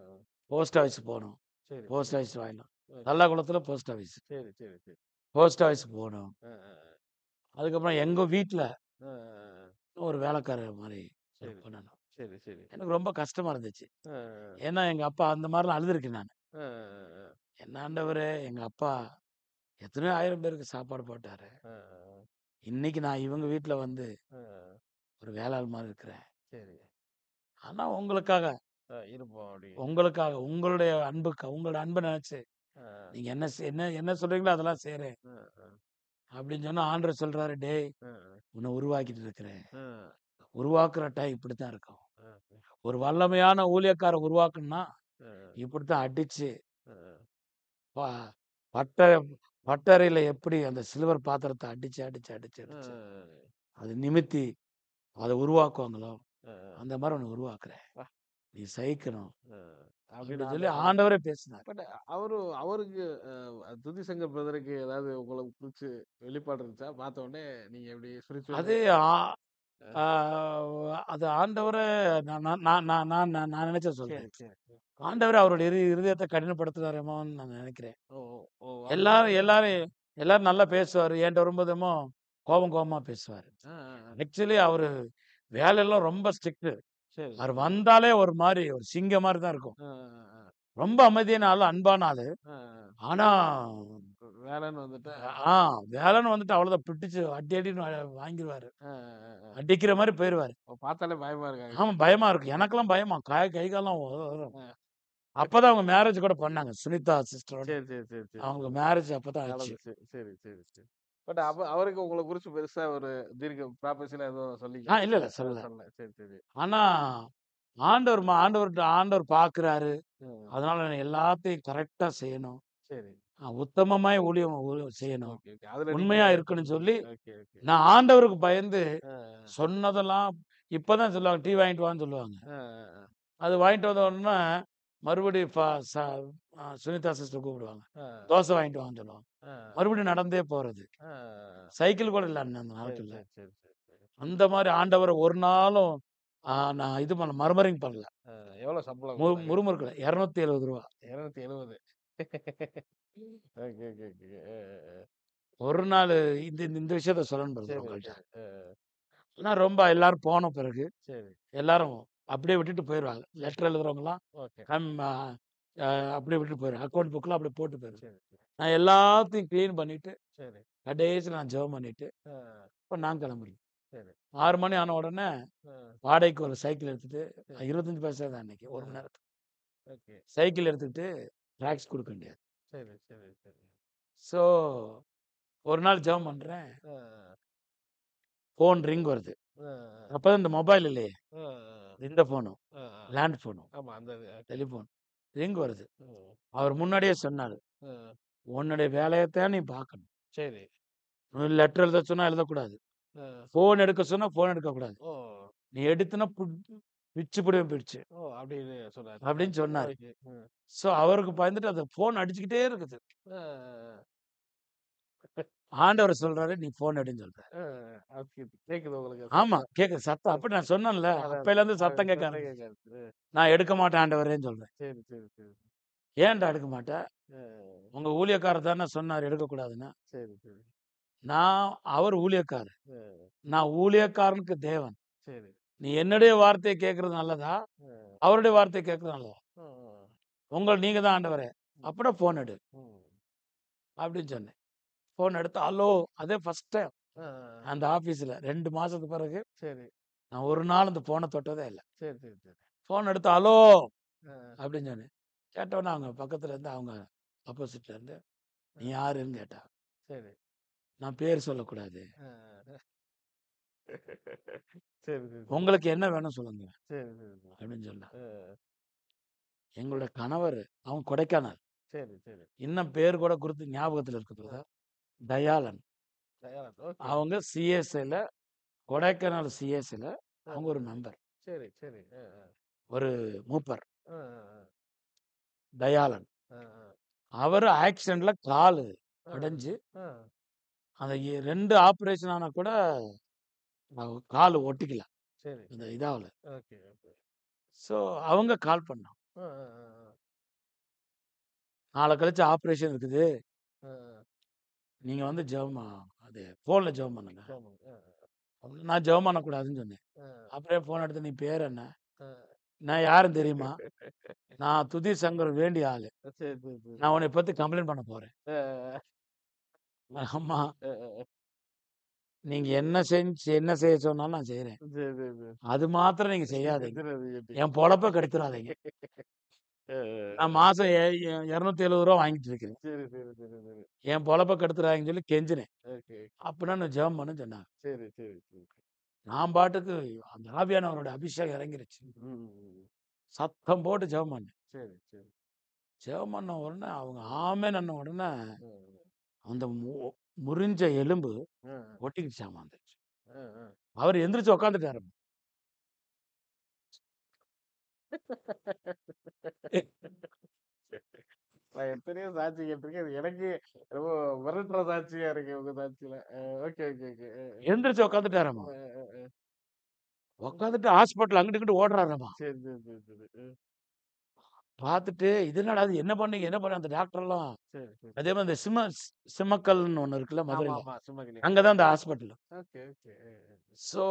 போஸ்ட் ஆஃபீஸ் போணும். சரி. போஸ்ட் ஆஃபீஸ் வாங்கணும். ஓகே. தல்லாகுளத்துல போஸ்ட் ஆஃபீஸ். சரி, சரி, சரி. போஸ்ட் ஆஃபீஸ் போணும். அ, அ, அதுக்கப்புறம் எங்க வீட்ல அ, அ, அ. ஒரு வேலைக்காரர் மாரி சரி, ஒர்க் பண்ணணும். சரி, சரி. எனக்கு ரொம்ப கஷ்டமா இருந்துச்சு. அ, அ, ஏன்னா, எங்க அப்பா அந்த மாரிலாம் அழுதுருக்கேன் நானு. அ, அ, என்ன ஆண்டவரே! எங்க அப்பா எத்தனையோ 1000 பேருக்கு சாப்பாடு போட்டாரு. அ, அ, இன்னைக்கு நான் இவங்க வீட்ல வந்து அ, அ. ஒரு வேலையாள் மாரி இருக்கிறேன். சரி. ஆனா உங்களுக்காக இருப்போம் அப்படி. உங்களுக்காக உங்களோட அன்ப நெனச்சு, அ, நீங்க என்ன என்ன சொல்றீங்களோ அதெல்லாம் செய்றேன். அ, அ, அப்படின்னு சொன்னா ஆண்டவர் சொல்றாரு, "டேய்! அ, அ, உன்ன உருவாக்கிட்டு இருக்கிறேன். அ, உருவாக்குற டைம் இப்படித்தான் இருக்கும். அ, ஒரு வல்லமையான ஊழியக்காரர உருவாக்கணும்னா, அ, இப்படித்தான் அடிச்சு அ, ப பட்ட பட்டறையில எப்படி அந்த சில்வர் பாத்திரத்த அடிச்சு, அடிச்சு, அடிச்சு, அடிச்சு அ, அது நிமித்தி அத உருவாக்குவாங்களோ, அ, அ. அந்த மாரி உன்ன உருவாக்குறேன். வா. நீ சகிக்கணும்." அ. அப்படின்னு அப்படின்னு சொல்லி ஆண்டவர் சொன்னாரு. ஆண்டவரே பேசினார். பட் அவருக்கு துதி சங்கர் பிரதருக்கு ஏதாவது உங்கள குறிச்சு வெளிப்பாடு இருந்துச்சா? பார்த்த உடனே நீங்க எப்படி ஸ்பிரிச்சுவல் அது ஆ அ ஆ அது ஆண்டவரே நான் நான் நான் நான் நான் நான் நான் நினைச்சத சரி, சொல்றேன். சரி. ஆண்டவர் அவருடைய இருதயத்த கடினப்படுத்துறாரோமோன்னு நான் நினைக்கிறேன். ஓ! ஓ! அப்படி எல்லாரும் எல்லாரும் எல்லாரும் நல்லா பேசுவாரு. என்ட்ட வரும்போது என்னமோ கோவமா பேசுவாரு. ஆ, ஆ, ஆ. ஆக்சுவலி அவரு வேலையெல்லாம் ரொம்ப ஸ்ட்ரிக்ட். சரி, அவரு சரி. வந்தாலே ஒரு மாரி ஒரு சிங்கம் மாரி தான் இருக்கும். ஆ, ஆ, ஆ. ரொம்ப அமைதியான ஆளு, அன்பான ஆளு. ஆ, ஆ. ஆனா வேலைன்னு வந்துட்டா ஆ வேலைன்னு வந்துட்டு அவ்வளோதான் பிடிச்சு அடி அடின்னு வாங்கிருவாரு. ஆ, ஆ, ஆ. அடிக்கிற மாரி போயிருவாரு. பார்த்தாலே பயமா இருக்கா? ஆமா பயமா இருக்கு. எனக்கெல்லாம் பயமா. கை கால்லாம் உதறும். ஆ. அப்பதான் அவங்க மேரேஜ் கூட பண்ணாங்க. சுனிதா சிஸ்டரோட. சரி, சரி, சரி, சரி. அவங்களுக்கு மேரேஜ் அப்பதான் ஆச்சு. நடந்துச்சு. சரி, சரி, சரி. பட் அவருக்கு உங்கள குறிச்சு பெருசா ஒரு தீர்க்க ப்ராபசிலாம் எதுவும் இல்ல, இல்ல சொல்லல. சொல்லல. சரி, சரி. ஆனா ஆண்டவர் பார்க்குறாரு. ம். அதனால நான் எல்லாத்தையும் கரெக்ட்டா செய்யணும். சரி. உத்தமமாய் ஊழியம் செய்யணும். Okay, okay. அதுல நீங்க உண்மையா இருக்கணும்னு சொல்லி, ஓகே, ஓகே. நான் ஆண்டவருக்கு பயந்து ஆ, ஆ. சொன்னதெல்லாம் இப்பதான் சொல்லுவாங்க, டீ வாங்கிட்டு வான்னு சொல்லுவாங்க. ஆ, ஆ, அது வாங்கிட்டு வந்த உடனே மறுபடியும் ஃப ச சுனிதா சிஸ்டர் கூப்பிடுவாங்க. ஆ. தோசை வாங்கிட்டு வான்னு சொல்லுவாங்க. ஆ, மறுபடியும் நடந்தே போறது. ஆ, ஆ. சைக்கிள் கூட இல்ல அந்த சரி, நாட்கள்ல. சரி, சரி, சரி, சரி. அந்த மாரி ஆண்டவர ஒரு நாளும் நான் இது பண்ண மர்மரிங் பண்ணல. ஆ, எவ்வளோ சம்பளம் குடுத்தாங்க? முறுமுறுக்கல. ரூ. 270. 270. Okay, okay, okay. ஒரு நாளு இந்த இந்த இந்த விஷயத்த சொல்லணும் பிரதர் சரி, உங்கள்ட்ட. சரி. ஆனா ரொம்ப எல்லாரும் போன பிறகு, சரி. எல்லாரும் அப்படியே விட்டுட்டு போயிருவாங்க. சரி. லெட்டர் எழுதுறவங்கலாம் ஓகே. கம் அ அ அப்படியே விட்டுட்டு போயிருவாங்க. அக்கவுண்ட் புக்லாம் அப்படியே போட்டு போயிருவாங்க. சரி, சரி. நான் எல்லாத்தையும் கிளீன் பண்ணிட்டு, சரி. கடைசில நான் ஜெபம் பண்ணிட்டு, ஆ, இப்ப நான் கிளம்புறேன். சரி. 6 மணி ஆன உடனே ஆ, வாடகைக்கு ஒரு சைக்கிள் எடுத்துட்டு, சரி. 25 பைசா தான் அன்னைக்கு. ஆ, 1 மணி நேரத்துக்கு. ஓகே. சைக்கிள் எடுத்துக்கிட்டு டாக்ஸ் குடுக்க வேண்டியது. சரி, சரி, சரி. ஸோ ஒரு நாள் ஜெபம் பண்றேன். ஆ, ஃபோன் ரிங் வருது. ஆ, அப்பதான் இந்த மொபைல் இல்லையே. ஆ, ஆ, இந்த ஃபோனும், ஆ, ஆ. லேண்ட் ஃபோனும், ஆமா, அந்த இது. ஓகே. டெலிஃபோன். ரிங் வருது. ம். அவர் முன்னாடியே சொன்னாரு. ஆ, "உன்னுடைய வேலையத்தான் நீ பார்க்கணும். சரி. லெட்டர் எழுத சொன்னா எழுதக்கூடாது. ஆ. ஃபோன் எடுக்க சொன்னா ஃபோன் எடுக்கக்கூடாது. ஓ! நீ எடுத்தன்னா பிச்சு புடுவேன் பிச்சு." ஓ! அப்படின்னு சொன்னாரு. அப்படின்னு சொன்னாரு. ஓகே. ம். ஸோ அவருக்கு பயந்துட்டு அந்த ஃபோன் அடிச்சுக்கிட்டே இருக்குது. ஆ, ஆ, ஆண்டவர் சொல்றாரு, "நீ ஃபோன் எடுன்னு" சொல்றாரு. ஆ. ஓகே. கேக்குது உங்களுக்கு ஆமா சத்தம். கேட்குது சத்தம். அப்ப நான் சொன்னேன்ல, அதான் அப்பையிலேருந்து அது சத்தம் கேட்க சத்தம் ஆரம்பிச்சுச்சு. கேட்காது. நான் எடுக்க மாட்டேன் ஆண்டவரேன்னு சொல்றேன். சரி, சரி, சரி. ஏன்டா எடுக்க மாட்ட? அ. உங்க ஊழியக்காரர் தானே சொன்னாரு எடுக்கக்கூடாதுன்னு. சரி, சரி. அவர் ஊழியக்காரர். அ. நான் ஊழியக்காரனுக்கு தேவன். சரி. நீ என்னுடைய வார்த்தைய கேட்கறது நல்லதா? அ. அவருடைய வார்த்தைய கேட்கறது நல்லதா? அ, அ. நீங்க தான் ஆண்டவரே. ம். அப்படின்னா ஃபோன் எடு ம். அப்படின்னு சொன்னேன். ஃபோன் எடுத்து ஹலோ அதே ஃபர்ஸ்ட் டைம் அ, அ. அந்த ஆஃபீஸ்ல 2 மாசத்துக்கு பிறகு சரி. நான் ஒரு நாள் அந்த ஃபோன தொட்டதே இல்ல. சரி, சரி, சரி. ஃபோன் எடுத்து ஹலோ அ, அப்படின்னு சொன்னேன். கேட்டவுடனே அவங்க பக்கத்துல இருந்து அவங்க ஆப்போசிட்ல இருந்து அ. நீ யாருன்னு கேட்டா. சரி. நான் பேர் சொல்லக்கூடாது. அ, அ. சரி, சரி, சரி. உங்களுக்கு என்ன வேணும் சொல்லுங்க சரி, சரி, சரி. அப்படின்னு சொன்னா. அ. எங்களோட கணவர் அவங்க கொடைக்கானல். சரி, சரி. இன்னும் பேர் கூட குறித்து ஞாபகத்துல இருக்கு அ. பிரதர். தயாளன். தயாளன். ஓகே. அவங்க சிஎஸ்ஐல கொடைக்கானல் சிஎஸ்ஐல அ, அவங்க ஒரு அ. மெம்பர். சரி, சரி. அ, அ. ஒரு மூப்பர். அ, அ, தயாளன். அ. அ, அ. அவரு ஆக்சிடென்ட்ல காலு அ. உடைஞ்சு அ. அந்த 2 ஆப்பரேஷன் ஆனா கூட காலு ஒட்டிக்கல. சரி, அந்த சரி. இதாவல. Okay, okay. ஸோ அவங்க கால் பண்ணாங்க. அ, அ, அ, நாள கழிச்சு ஆப்பரேஷன் இருக்குது. அ. அ, அ. நீங்க வந்து அது ஃபோன்ல ஜெபம் பண்ணுங்க. ஆமாங்க. நான் ஜெபம் பண்ணக்கூடாதுன்னு சொன்னேன். அ, அப்படியே ஃபோன் எடுத்து நீ பேர் என்ன? அ. நான் யாருன்னு தெரியுமா? நான் துதி சங்கர் வேண்டிய ஆளு. சரி, சரி, சரி. நான் உன்னைய பத்தி கம்ப்ளைண்ட் பண்ண போறேன். அ, ஆமா. அ, அ. நீங்க என்ன செய்ய சொன்னாலும் நான் செய்றேன். சரி, சரி, சரி. அது மாத்திரம் நீங்க செய்யாதீங்க. செஞ்சிடாதீங்க டி. என் பொழப்ப கெடுத்துறாதீங்க. அ, அ, நான் அ. மாசம் ரூ. 270 வாங்கிட்டு இருக்கிறேன். சரி, சரி, சரி, சரி. என் பொழப்ப கெடுத்துறாதீங்கன்னு சொல்லி கெஞ்சினேன். ஓகே. அப்படின்னா நான் ஜெபம் பண்ணுன்னு சொன்னாங்க. சரி, சரி, சரி. நான் பாட்டுக்கு அந்த ஆவியானவரோட அபிஷேகம் இறங்கிருச்சு. ம். சத்தம் போட்டு ஜெபம் பண்ணேன். சரி, சரி. ஜெபம் பண்ண உடனே அவங்க ஆமென்ன உடனே ம். அந்த முறிஞ்ச எலும்பு அ, ஒட்டிக்கிச்சாமா வந்துருச்சு. அ, அ. அவரு எந்திரிச்சு உட்காந்துட்டாரு. நான் எத்தனையோ சாட்சி கேட்டிருக்கேன். இது எனக்கு ரொம்ப மிரட்டுற சாட்சியா இருக்கு உங்க சாட்சியில. Okay, okay, okay. எந்திரிச்சு உட்காந்துட்டாராமா. அ, அ, அ. உட்காந்துட்டு ஹாஸ்பிட்டல் அங்கிட்டு இங்கிட்டு ஓடுறாராமா. சரி, சரி, சரி, சரி. பார்த்துட்டு இது என்னடா இது என்ன பண்ணீங்க என்ன பண்ண அந்த டாக்டர் எல்லாம் சரி, சரி. அதே மாதிரி இந்த சிம்மக்கல்னு ஒண்ணு இருக்குல்ல ஆமா, மதுரையில. ஆமா. சுமங்கலி. அங்கதான் அந்த ஹாஸ்பிட்டல். Okay, okay. ஸோ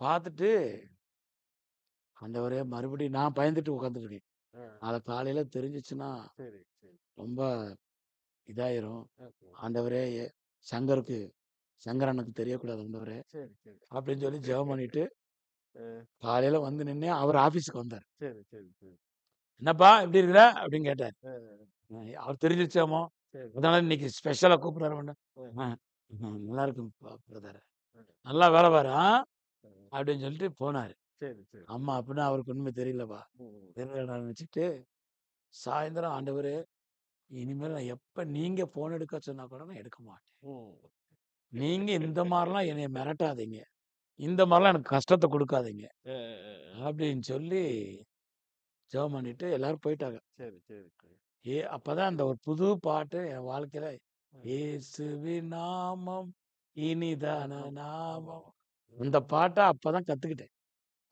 பார்த்துட்டு ஆண்டவரே மறுபடியும் நான் பயந்துட்டு உட்காந்துருக்கேன். அ, நாளை காலையில தெரிஞ்சிச்சுன்னா சரி, சரி. ரொம்ப இதாயிரும். ஓகே. ஆண்டவரே சங்கருக்கு சங்கரனுக்கு தெரியக்கூடாது ஆண்டவரே சரி, சரி. அப்படின்னு சொல்லி ஜெபம் பண்ணிட்டு அ, காலையில வந்து நின்னே அவர் ஆபீஸ்க்கு வந்தார். சரி, சரி, சரி. என்னப்பா எப்படி இருக்கிற அப்படின்னு கேட்டார். அ, அவர் தெரிஞ்சிருச்சாமோ சரி. அதனால இன்னைக்கு ஸ்பெஷலா கூப்பிடுறாரு. அ, நல்லா இருக்கும் பிரதர் அ, நல்லா வேலை பாரு அ. அப்படின்னு சொல்லிட்டு போனாரு. சரி, சரி. அம்மா அப்படின்னா அவருக்கு உண்மை தெரியலப்பா ம். தெரியலடான்னு வச்சுட்டு சாயந்தரம் ஆண்டவரே இனிமேல் நான் எப்ப நீங்க போன் எடுக்க சொன்னா கூட நான் எடுக்க மாட்டேன். ம். நீங்க இந்த மாதிரிலாம் என்னைய மிரட்டாதீங்க. இந்த மாதிரிலாம் எனக்கு கஷ்டத்தை கொடுக்காதீங்க அ, அ, அ. அப்படின்னு சொல்லி ஜெபம் பண்ணிட்டு எல்லாரும் போயிட்டாங்க. சரி, சரி, சரி. அப்பதான் அந்த ஒரு புது பாட்டு என் வாழ்க்கையில ம். இயேசுவின் நாமம் இனிதான ஆமா, ஆமா. நாமம் அந்த பாட்டை அப்பதான் கத்துக்கிட்டேன்.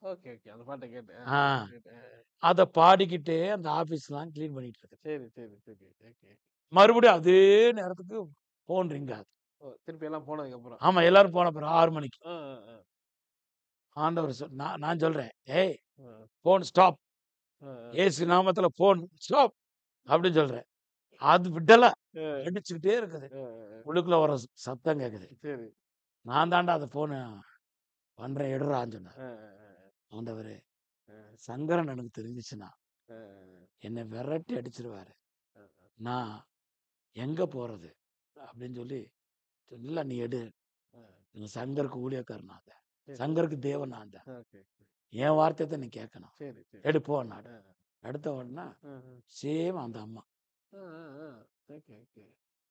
Okay, okay. அந்த பாட்ட கேட்டேன். ஆ கேட்டேன். அத பாடிக்கிட்டே அந்த ஆபீஸ்லாம் கிளீன் பண்ணிட்டு இருக்கேன். சரி, சரி, சரி. ஓகே. மறுபடியும் அதே நேரத்துக்கு போன் ரிங் ஆகுது. ஓ! திருப்பி எல்லாம் போனதுக்கப்புறம். ஆமா எல்லாரும் போன பிறகு 6 மணிக்கு. அ, அ, ஆண்டவர் நான் நான் சொல்றேன் ஏய் அ, போன் ஸ்டாப் அ, அ, ஏசு நாமத்துல போன் ஸ்டாப் அப்படின்னு சொல்றேன். அது விடல அ, அடிச்சுக்கிட்டே இருக்குது. அ, அ. உள்ளுக்குள்ள வர சத்தம் கேக்குது. சரி. நான் தாண்டா அந்த போனை பண்றேன் எடுறான்னு சொன்னேன். அ, அ, ஆண்டவரே அ, சங்கரன் எனக்கு தெரிஞ்சிச்சுன்னா அ, என்னை விரட்டி அடிச்சிருவாரு. அ, நான் எங்க போறது அப்படின்னு சொல்லி இல்ல நீ எடு. அ. நான் சங்கருக்கு ஊழியக்காரன் நான் தான். சரி. சங்கருக்கு தேவன் நான் தான். ஓகே. என் வார்த்தையை தான் நீ கேட்கணும். சரி, சரி. எடுப்போன்னாடு. அ, எடுத்த உடனே அ, சேம் அந்த அம்மா. அ, அ, அ. Okay, okay.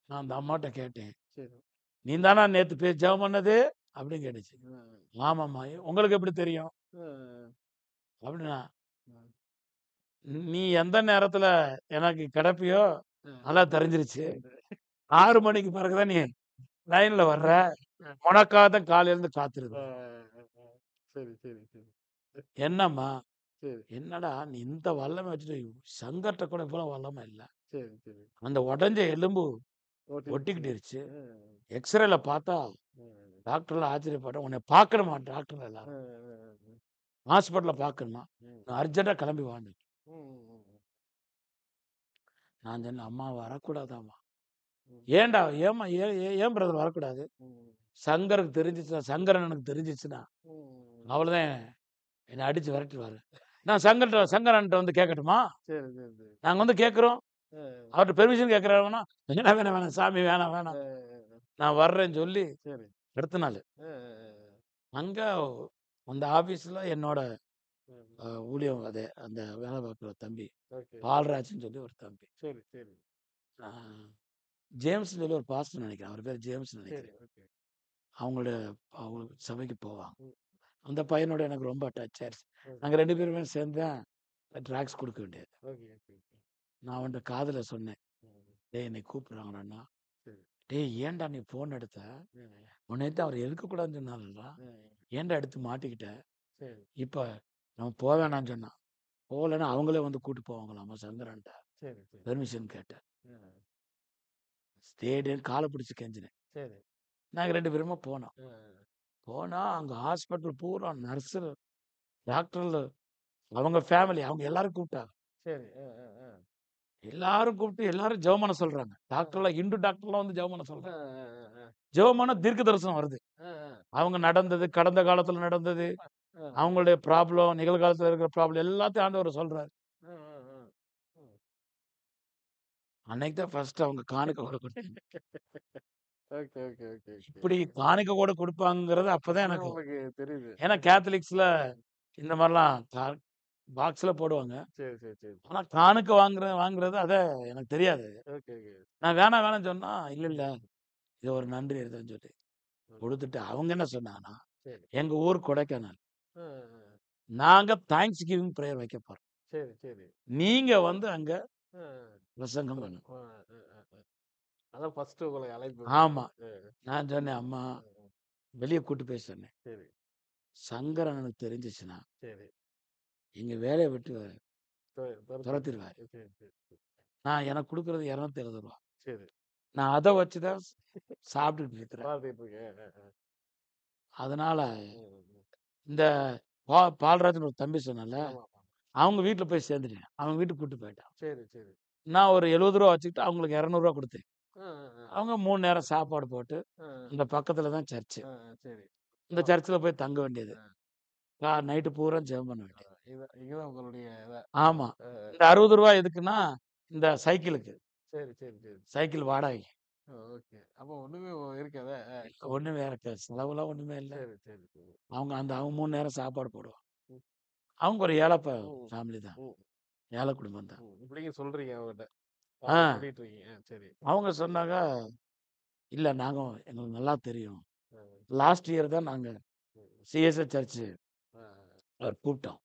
நான் அந்த அம்மாட்ட கேட்டேன். சரி. நீ தானா நேத்து ஜெபம் பண்ணது அப்படின்னு கேட்டுச்சு. அ, ஆமாம்மா உங்களுக்கு எப்படி தெரியும் அ, அப்படின்னா அ, நீ எந்த நேரத்துல எனக்கு கிடப்பியோ அ. நல்லா தெரிஞ்சிருச்சு. சரி. 6 மணிக்கு பிறகுதான் நீ லைன்ல வர்ற. அ, உனக்காக தான் காலையில இருந்து அ, காத்திருக்கிறோம். அ, அ. சரி, சரி, சரி. என்னம்மா சரி, என்னடா நீ இந்த வல்லமை வச்சுட்டு சங்கர்ட்ட கூட இவ்வளவு வல்லமை இல்ல. சரி, சரி. அந்த உடைஞ்ச எலும்பு ஓட்டிருச்சு. ஒட்டிக்கிட்டுருச்சு. அ, எக்ஸ்ரேல பார்த்தா அ, டாக்டர்லாம் ஆச்சரியப்பட்டேன். உன்னை பார்க்கணுமா டாக்டர் அ, எல்லாரும். அ, ஹாஸ்பிட்டல்ல பார்க்கணுமா? ம். நான் அர்ஜென்ட்டா கிளம்பி வான்னு. ம். நான் சொன்னேன், அம்மா வரக்கூடாதாம்மா. ம். ஏன்டா? ஏம்மா ஏன் பிரதர் வரக்கூடாது? ம். சங்கருக்கு தெரிஞ்சுச்சுன்னா, சங்கரன் எனக்கு தெரிஞ்சுச்சுன்னா, ம். அவ்வளோதான் என்ன அடிச்சு விரட்டிடுவாரு. நான் சங்கரன்ட்ட வந்து கேட்கட்டுமா? சரி, சரி, சரி. நாங்க வந்து கேட்குறோம். அ, அவர்ட்ட பெர்மிஷன் கேட்குறாருன்னா, வேணாம், வேணாம், வேணாம் சாமி வேணாம், வேணாம். அ, நான் வர்றேன்னு சொல்லி சரி. அடுத்த நாள் அ, அங்க அந்த ஆபீஸ்ல என்னோட ஊழியம் அந்த வேலை பார்க்குற தம்பி ஓகே. பால்ராஜ்ன்னு சொல்லி ஒரு தம்பி. சரி, சரி, ஆ, ஜேம்ஸ்ன்னு சொல்லி ஒரு பாஸ்டர் நினைக்கிறேன். அவர் பேர் ஜேம்ஸ்ன்னு சரி. நினைக்கிறேன். ஓகே. அவங்களோட அவங்க சபைக்கு போவாங்க. ம். அந்த பையனோட எனக்கு ரொம்ப டச் ஆயிடுச்சு. ஓகே. நாங்க 2 பேருமே சேர்ந்து தான் ட்ராக்ஸ் கொடுக்க வேண்டியது. Okay, okay, okay. நான் அவன்ட்ட காதுல சொன்னேன். ம். டேய் என்னை கூப்பிடுறாங்கடான்னா. சரி. டேய் ஏன்டா நீ ஃபோன் எடுத்த? ம். உன்னையத்த அவர் எடுக்கக்கூடாதுன்னு சொன்னாருடா. ம். ஏன்டா எடுத்து மாட்டிக்கிட்ட? சரி, இப்ப நம்ம வேணான்னு சொன்னான். போகலன்னா அவங்களே வந்து கூட்டு போவாங்களாமா சங்கரன்ட்ட. சரி, சரி. பெர்மிஷன் கேட்டேன். ம். ஸ்டேடியம் காலை பிடிச்சு கெஞ்சினேன். சரி. நாங்க 2 பேருமே போனோம். ம். போனா அங்க ஹாஸ்பிட்டல் பூரா நர்ஸு, டாக்டர்ல அவங்க ஃபேமிலி அவங்க எல்லாரும் கூப்பிட்டாங்க. சரி. எல்லாரும் கூப்பிட்டு எல்லாரும் ஜெபம் பண்ண சொல்றாங்க. அ. இந்து டாக்டர்லாம் வந்து ஜெபம் பண்ண அ, சொல்றாங்க. அ, அ, ஜெபம் பண்ணா தீர்க்க தரிசனம் வருது. அ, அ, அவங்க நடந்தது, கடந்த காலத்துல நடந்தது, அ, அவங்களுடைய ப்ராப்ளம், நிகழ்காலத்துல இருக்கிற ப்ராப்ளம் எல்லாத்தையும் ஆண்டவர் சொல்றாரு. அ, அ, ம். அன்னைக்கு தான் ஃபர்ஸ்ட் அவங்க காணிக்கை கூட குடுத்தாங்க. Okay, okay, okay, okay. இப்படி காணிக்கை கூட குடுப்பாங்கங்கிறது அப்பதான் அப்பதான் எனக்கு உங்களுக்கு தெரியுது. ஏன்னா கேத்தலிக்ஸ்ல இந்த மாரிலாம் பாக்ஸ்ல போடுவாங்க. சரி, சரி, சரி. ஆனா காணிக்கை வாங்குறது எனக்கு தெரியாது. Okay, okay. நான் வேணாம்னு சொன்னா, இல்ல இல்ல இது ஒரு நன்றி இருக்குதுன்னு சொல்லி ஓகே. குடுத்துட்டு அவங்க என்ன சொன்னாங்கன்னா, சரி. எங்க ஊர் கொடைக்கானல். அ, அ. நாங்க தேங்க்ஸ் கிவிங் பிரேயர் வைக்க போறோம். சரி, சரி. நீங்க வந்து அங்க அ, பிரசங்கம் அ, பண்ணணும். அ. அதான் ஃபர்ஸ்ட்டு உங்களை அழைப்பு. ஆமா. அ, நான் சொன்னேன், அம்மா அ. வெளிய கூட்டு போய் சொன்னேன். சரி, சங்கரன் எனக்கு தெரிஞ்சுச்சுன்னா, சரி. எங்க வேலைய விட்டு துரத்தி துரத்திருவாரு. சரி, சரி, சரி. எனக்கு குடுக்குறது ரூ. 270. சரி. நான் அத வச்சு தான் சாப்பிட்டுட்டு இருக்கிறேன். பார்த்துட்டு இருக்கேன். அதனால ம். இந்த பால்ராஜ்ன்னு ஒரு தம்பி சொன்னேன்ல, ஆமாமா. அவங்க வீட்ல போய் சேர்ந்துட்டேன். அவங்க வீட்டுக்கு கூட்டு போயிட்டான். சரி, சரி. நான் ஒரு ரூ. 70 வச்சுக்கிட்டு அவங்களுக்கு ரூ. 200 குடுத்தேன். அ, அ, அவங்க 3 நேரம் சாப்பாடு போட்டு, அ, அந்த பக்கத்துல தான் சர்ச்சு. சரி. அந்த ஓ! சர்ச்சில போய் தங்க வேண்டியது. அ, நைட்டு பூரா ஜெபம் பண்ண அ. வேண்டியது. இங்கதான் உங்களுடைய ஆமா. அ, இந்த ரூ. 60 எதுக்குன்னா, இந்த சைக்கிளுக்கு. சரி, சரி, சரி. சைக்கிள் வாடகைக்கு. ஓகே. அப்போ ஒண்ணுமே இருக்காதே. ஒண்ணும் வேற செலவுலாம் ஒண்ணுமே இல்ல. சரி, சரி, சரி. அவங்க 3 நேரம் சாப்பாடு போடுவாங்க. ம், அவங்க ஒரு ஏழை ம், ஃபேமிலி தான். ம், ஏழை குடும்பம் தான். ம். இப்படிங்க சொல்றீங்க அவங்கட்ட. ஆ சொல்லிட்டு இருக்கீங்க. சரி. அவங்க சொன்னாங்க, "இல்ல எங்களுக்கு நல்லா தெரியும். அ, லாஸ்ட் இயர் தான் நாங்க ம். சிஎஸ்ஐ சர்ச் அ, அவர் கூப்பிட்டோம்.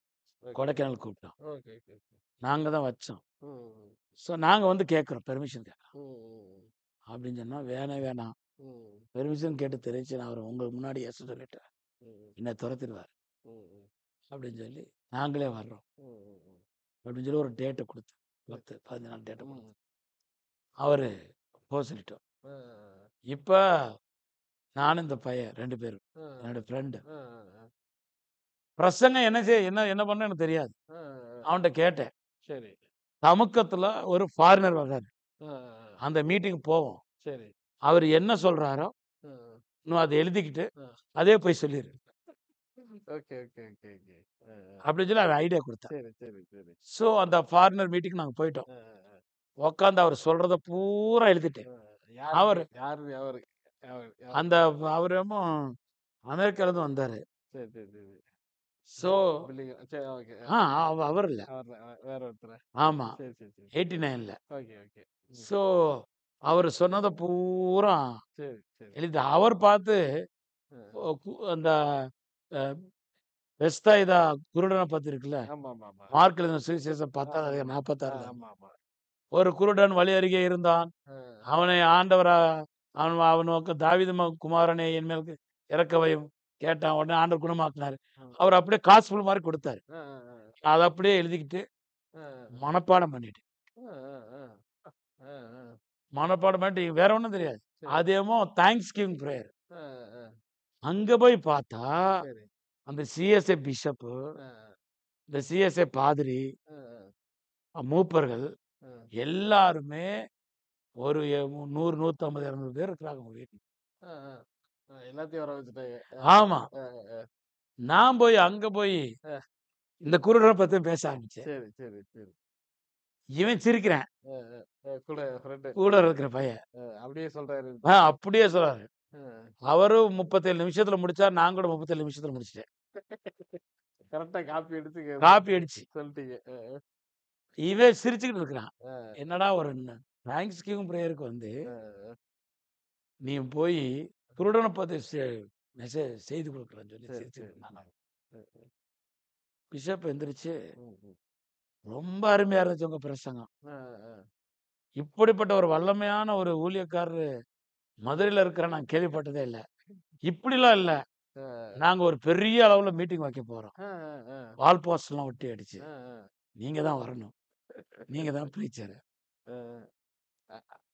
ஓகே. கொடைக்கானல் கூப்பிட்டோம். Okay, okay, okay. நாங்க தான் வச்சோம். ம், நாங்க வந்து கேட்கிறோம். பெர்மிஷன் கேட்கிறோம்." ம், அப்படின்னு சொன்னா, வேணாம். ம், பெர்மிஷன் கேட்டு தெரிஞ்சு நான் அவர உங்களுக்கு முன்னாடி எஸ் சொல்லிட்டேன். ம், என்ன துரத்திருவாரு. ம், ம், அப்படின்னு சொல்லி, நாங்களே வர்றோம். ம், அப்படின்னு சொல்லி ஒரு டேட்ட குடுத்து, ம், 10, 15 நாள் டேட்ட ம். குடுத்து, அவரு சொல்லிட்டோம். அ, இப்ப நானும் இந்த பையன் 2 பேரும், அ, என்னோட ஃப்ரெண்டு. அ, அ, பிரசங்கம் என்ன பண்ணணும்னு எனக்கு தெரியாது. அ, அ. அவன்ட்ட கேட்டேன். சரி. தமுக்கத்துல ஒரு ஃபாரினர் வர்றாரு. அ. அந்த மீட்டிங் போவோம். சரி. அவரு என்ன சொல்றாரோ, அ, இன்னும் அத எழுதிக்கிட்டு, அ. அதே போய் சொல்லிரு. Okay, okay, okay, okay. அப்படின்னு சொல்லி அவன் ஐடியா குடுத்தான். சரி, சரி, சரி. அந்த ஃபாரினர் மீட்டிங் நாங்க போயிட்டோம். அ, அ, உட்காந்து அவர் சொல்றத பூரா எழுதிட்டேன். அ. யாருங்க அவரு யாரு அவரு? அவரு அந்த அவரு என்னமோ அமெரிக்காலருந்து வந்தாரு. சரி, சரி, சரி. ஸோ சரி, ஓகே. அவர் இல்ல. அவர் வேற ஒருத்தரா? ஆமா. சரி, சரி, சரி. 89ல. Okay, okay. ம். ஸோ அவரு சொன்னத பூரா சரி, சரி. அவர் பார்த்து அ. அந்த அ பெஸ்தாயிதா குருடன பத்தி இருக்குல்ல. ஆமாமாமா. மார்க் எழுதின சுவிசேஷம் 10வது அதிகாரம் ஆமாமா. 46ல. ஆமாமா. ஒரு குருடன் வழி அருகே இருந்தான். அ. அவனை ஆண்டவரா அவன் தாவீது குமாரனே என் மேல் இறக்க வையும் கேட்டான். உடனே ஆண்டவர் குணமாக்குனாரு. ம். அவர் அப்படியே காஸ்பல் மாரி கொடுத்தாரு. அ, அ, அ. அத அப்படியே எழுதிக்கிட்டு ஆ, மனப்பாடம் பண்ணிட்டேன். ஆ, ஆ, ஆ, ஆ, ஆ. மனப்பாடம் பண்ணிட்டு வேற ஒண்ணும் தெரியாது. சரி. அது என்னமோ தேங்க்ஸ் கிவிங் பிரேயர். ஆ, ஆ. அங்க போய் பார்த்தா, சரி. அந்த சிஎஸ்ஐ பிஷப்பு, ஆ, இந்த சிஎஸ்ஐ பாதிரி, ஆ, மூப்பர்கள் ஆ. எல்லாருமே ஒரு 100, 150, 200 பேர் இருக்கிறாங்க உங்க வீட்ல. ஆ, ஆ. எல்லாத்தையும் வர வச்சுட்டாங்க. ஆமா. ஆ, ஆ, நான் அங்க போய் ஆ. இந்த குருடர பத்தி பேச ஆரம்பிச்சேன். சரி, சரி, சரி. இவன் சிரிக்கிறான். ஆ, கூட ஃப்ரெண்டு. கூட இருக்கிற பையன். அப்படியே சொல்றாரு. அப்படியே சொல்றாரு. ஆ. அவரு 37 நிமிஷத்துல முடிச்சார். நான் கூட 37 நிமிஷத்துல முடிச்சுட்டேன். கரெக்டா காப்பி எடுத்து காப்பி அடிச்சு. சொல்லிட்டீங்க. இவன் சிரிச்சுக்கிட்டு இருக்கிறான். ஆ, என்னடா ஒரு தேங்க்ஸ் கிவிங் பிரேயருக்கு ஆ, நீ போய் குருடன பத்தி செய்தி கொடுக்குறேன்னு சொல்லி சரி, சிரிச்சுக்கிட்டு சரி. இருந்தான். ம், பிஷப் எந்திரிச்சு ம், ம். ரொம்ப அருமையா இருந்துச்சு உங்க பிரசங்கம். ஆ, ஆ, இப்படிப்பட்ட ஒரு வல்லமையான ஒரு ஊழியக்காரரு மதுரையில இருக்கிற நான் கேள்விப்பட்டதே இல்ல. இப்படிலாம் இல்ல. ஆ, நாங்க ஒரு பெரிய அளவுல மீட்டிங் வைக்க போறோம். ஆ, ஆ, வால் போஸ்ட்லாம் ஒட்டி அடிச்சு. ஆ, ஆ. நீங்க தான் வரணும். நீங்க தான் ப்ரீச்சர். ஆ.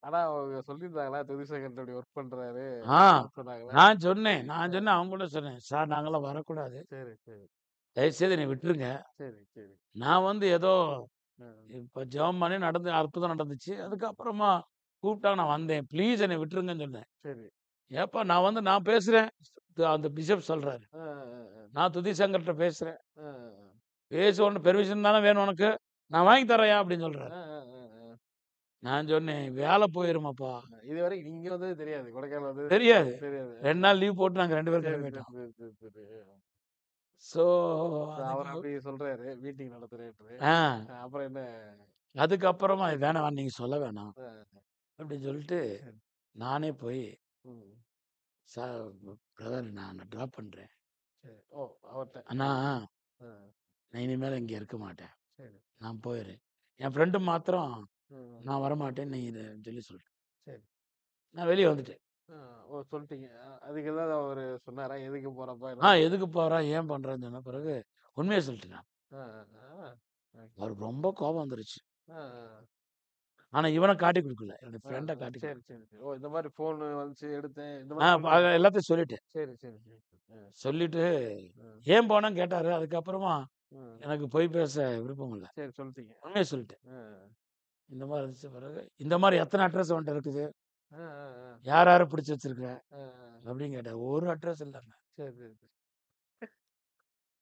ஆனா அவங்க சொல்லியிருந்தாங்களா துதிசேகரன் இப்படி ஒர்க் பண்றாரு ஆ சொன்னாங்களா? நான் சொன்னேன். அவங்க கூட சொன்னேன். சார் நாங்கலாம் வரக்கூடாது. சரி, சரி, தயவுசெய்து என்னை விட்டுருங்க. சரி, சரி. நான் ஏதோ ஆ, இப்ப ஜெபம் பண்ணி அற்புதம் நடந்துச்சு. அதுக்கப்புறமா கூப்பிட்டாங்க நான் வந்தேன். ப்ளீஸ் என்னை விட்டுருங்கன்னு சொன்னேன். சரி. ஏப்பா நான் பேசுறேன். அந்த பிஷப் சொல்றாரு. ஆ, ஆ, ஆ, நான் துதி சங்கர்ட்ட பேசுறேன். ஆ, ஆ, பேச பெர்மிஷன் தானே வேணும் உனக்கு. நான் வாங்கி தர்றேன்யா அப்படின்னு சொல்றாரு. ஆ, ஆ, ஆ, ஆ. நான் சொன்னேன் வேலை போயிருமாப்பா. இதுவரைக்கும் நீங்க வந்தது தெரியாது. கொடைக்கானல் வந்தது தெரியாது. தெரியாது. 2 நாள் லீவ் போட்டு நாங்க 2 பேரும் சரி, சரி, கிளம்பிட்டோம். சரி, சரி, சரி. ஸோ அவர் அதுக்கு அப்படி சொல்றாரு மீட்டிங் நடத்துறேன்னு. ஆ அப்புறம் என்ன? அதுக்கப்புறமா வேணாம் நீங்க சொல்ல வேணாம் ஆ, அப்படின்னு சொல்லிட்டு சரி. நானே போய் ம். சார் பிரதர் நான் ட்ராப் பண்றேன். சரி. ஓ, அவர்ட்ட. ஆனா ஆ, நான் இனிமேல் இங்க இருக்க மாட்டேன். சரி. நான் போயிடுறேன். என் ஃப்ரெண்டு மாத்திரம் ம். நான் வரமாட்டேன் நீ சொல்லி சொல்லிட்டேன். சரி. நான் வெளியே வந்துட்டேன். ஆ, ஓ, சொல்லிட்டீங்க. அதுக்கு ஏதாவது அவரு சொன்னாரா? எதுக்கு போறப்பா? என்ன? எதுக்கு போறா ஏன் பண்றேன்னு சொன்ன பிறகு உண்மையை சொல்லிட்டேன் நான். ஆ, ஆ, ஆ. அவருக்கு ரொம்ப கோபம் வந்துருச்சு. ஆ, ஆ. ஆனா இவனை காட்டி கொடுக்கல. என்னோட ஆ, ஃப்ரெண்டை ஆ. காட்டி சரி, கொடுக்கல. சரி, சரி. ஓ, இந்த மாதிரி ஃபோன் வந்துச்சு எடுத்தேன். இந்த மாதிரி சொன்னாரு. எல்லாத்தையும் சொல்லிட்டேன். சரி, சரி, சரி. ஆ, சொல்லிட்டு ஆ, ஏன் போனேன்னு கேட்டாரு. அதுக்கப்புறமா ஆ. எனக்கு பொய் பேச விருப்பம் இல்லை. சரி, சொல்லிட்டீங்க. உண்மையை சொல்லிட்டேன். ஆ, இந்த மாதிரி இருந்துச்சு பிறகு இந்த மாதிரி எத்தனை அட்ரஸ் வந்துட்டு இருக்குது, ஆ, ஆ, ஆ. யார் யாரை பிடிச்சி வச்சிருக்க ஆ, அப்படின்னு கேட்டேன். ஒரு அட்ரஸ் இல்லைங்க. சரி, சரி, சரி.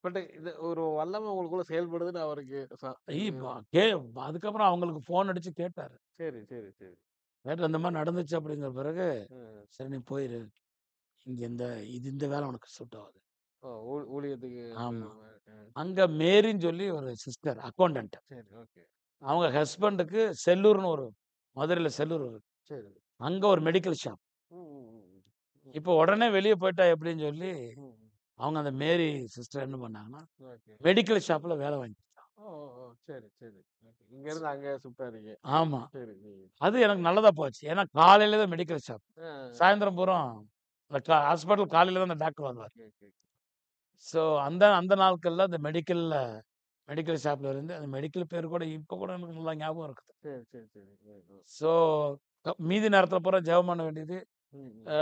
பட் இது ஒரு வல்லமை உங்களுக்குள்ள செயல்படுதுன்னு அவருக்கு அதுக்கப்புறம் அவங்களுக்கு ஃபோன் அடிச்சு கேட்டாரு. சரி, சரி, சரி. கேட்டு இந்த மாதிரி நடந்துச்சு அப்படிங்கிற பிறகு ஆ. சரி நீ போயிரு. இங்க இந்த வேலை உனக்கு சூட் ஆகுது. ஓ, ஊழியத்துக்கு ஆமா. ஆ. அங்க மேரின்னு சொல்லி ஒரு சிஸ்டர் அக்கௌண்டன்ட். சரி, ஓகே. அவங்க ஹஸ்பண்டுக்கு செல்லூர்னு ஒரு மதுரையில செல்லூர் சரி. அங்க ஒரு மெடிக்கல் ஷாப். ம், ம், ம், ம். இப்போ உடனே வெளியே போயிட்டா எப்படின்னு சொல்லி ம், ம். அவங்க அந்த மேரி சிஸ்டர் என்ன பண்ணாங்கன்னா ஓகே. மெடிக்கல் ஷாப்ல வேலை வாங்கி கொடுத்தாங்க. ஓ, ஓ, ஓ. சரி, சரி. ஓகே. இங்க இருந்து அங்க ஷிஃப்ட் ஆனீங்க. ஆமா. சரி. அது எனக்கு நல்லதா போச்சு. ஏன்னா காலையில தான் மெடிக்கல் ஷாப். ஆ. சாயந்தரம் பூரா ஹாஸ்பிட்டல் காலையில தான் அந்த டாக்டர் வருவார். Okay, okay. ஸோ அந்த அந்த நாட்கள்ல அந்த மெடிக்கல் ஷாப்ல இருந்து அந்த மெடிக்கல் பேர் கூட இப்போ கூட எனக்கு நல்லா ஞாபகம் இருக்குது. சரி, சரி, சரி. ஸோ மீதி நேரத்துல பூரா ஜெபம் பண்ண வேண்டியது. ம், ம். அ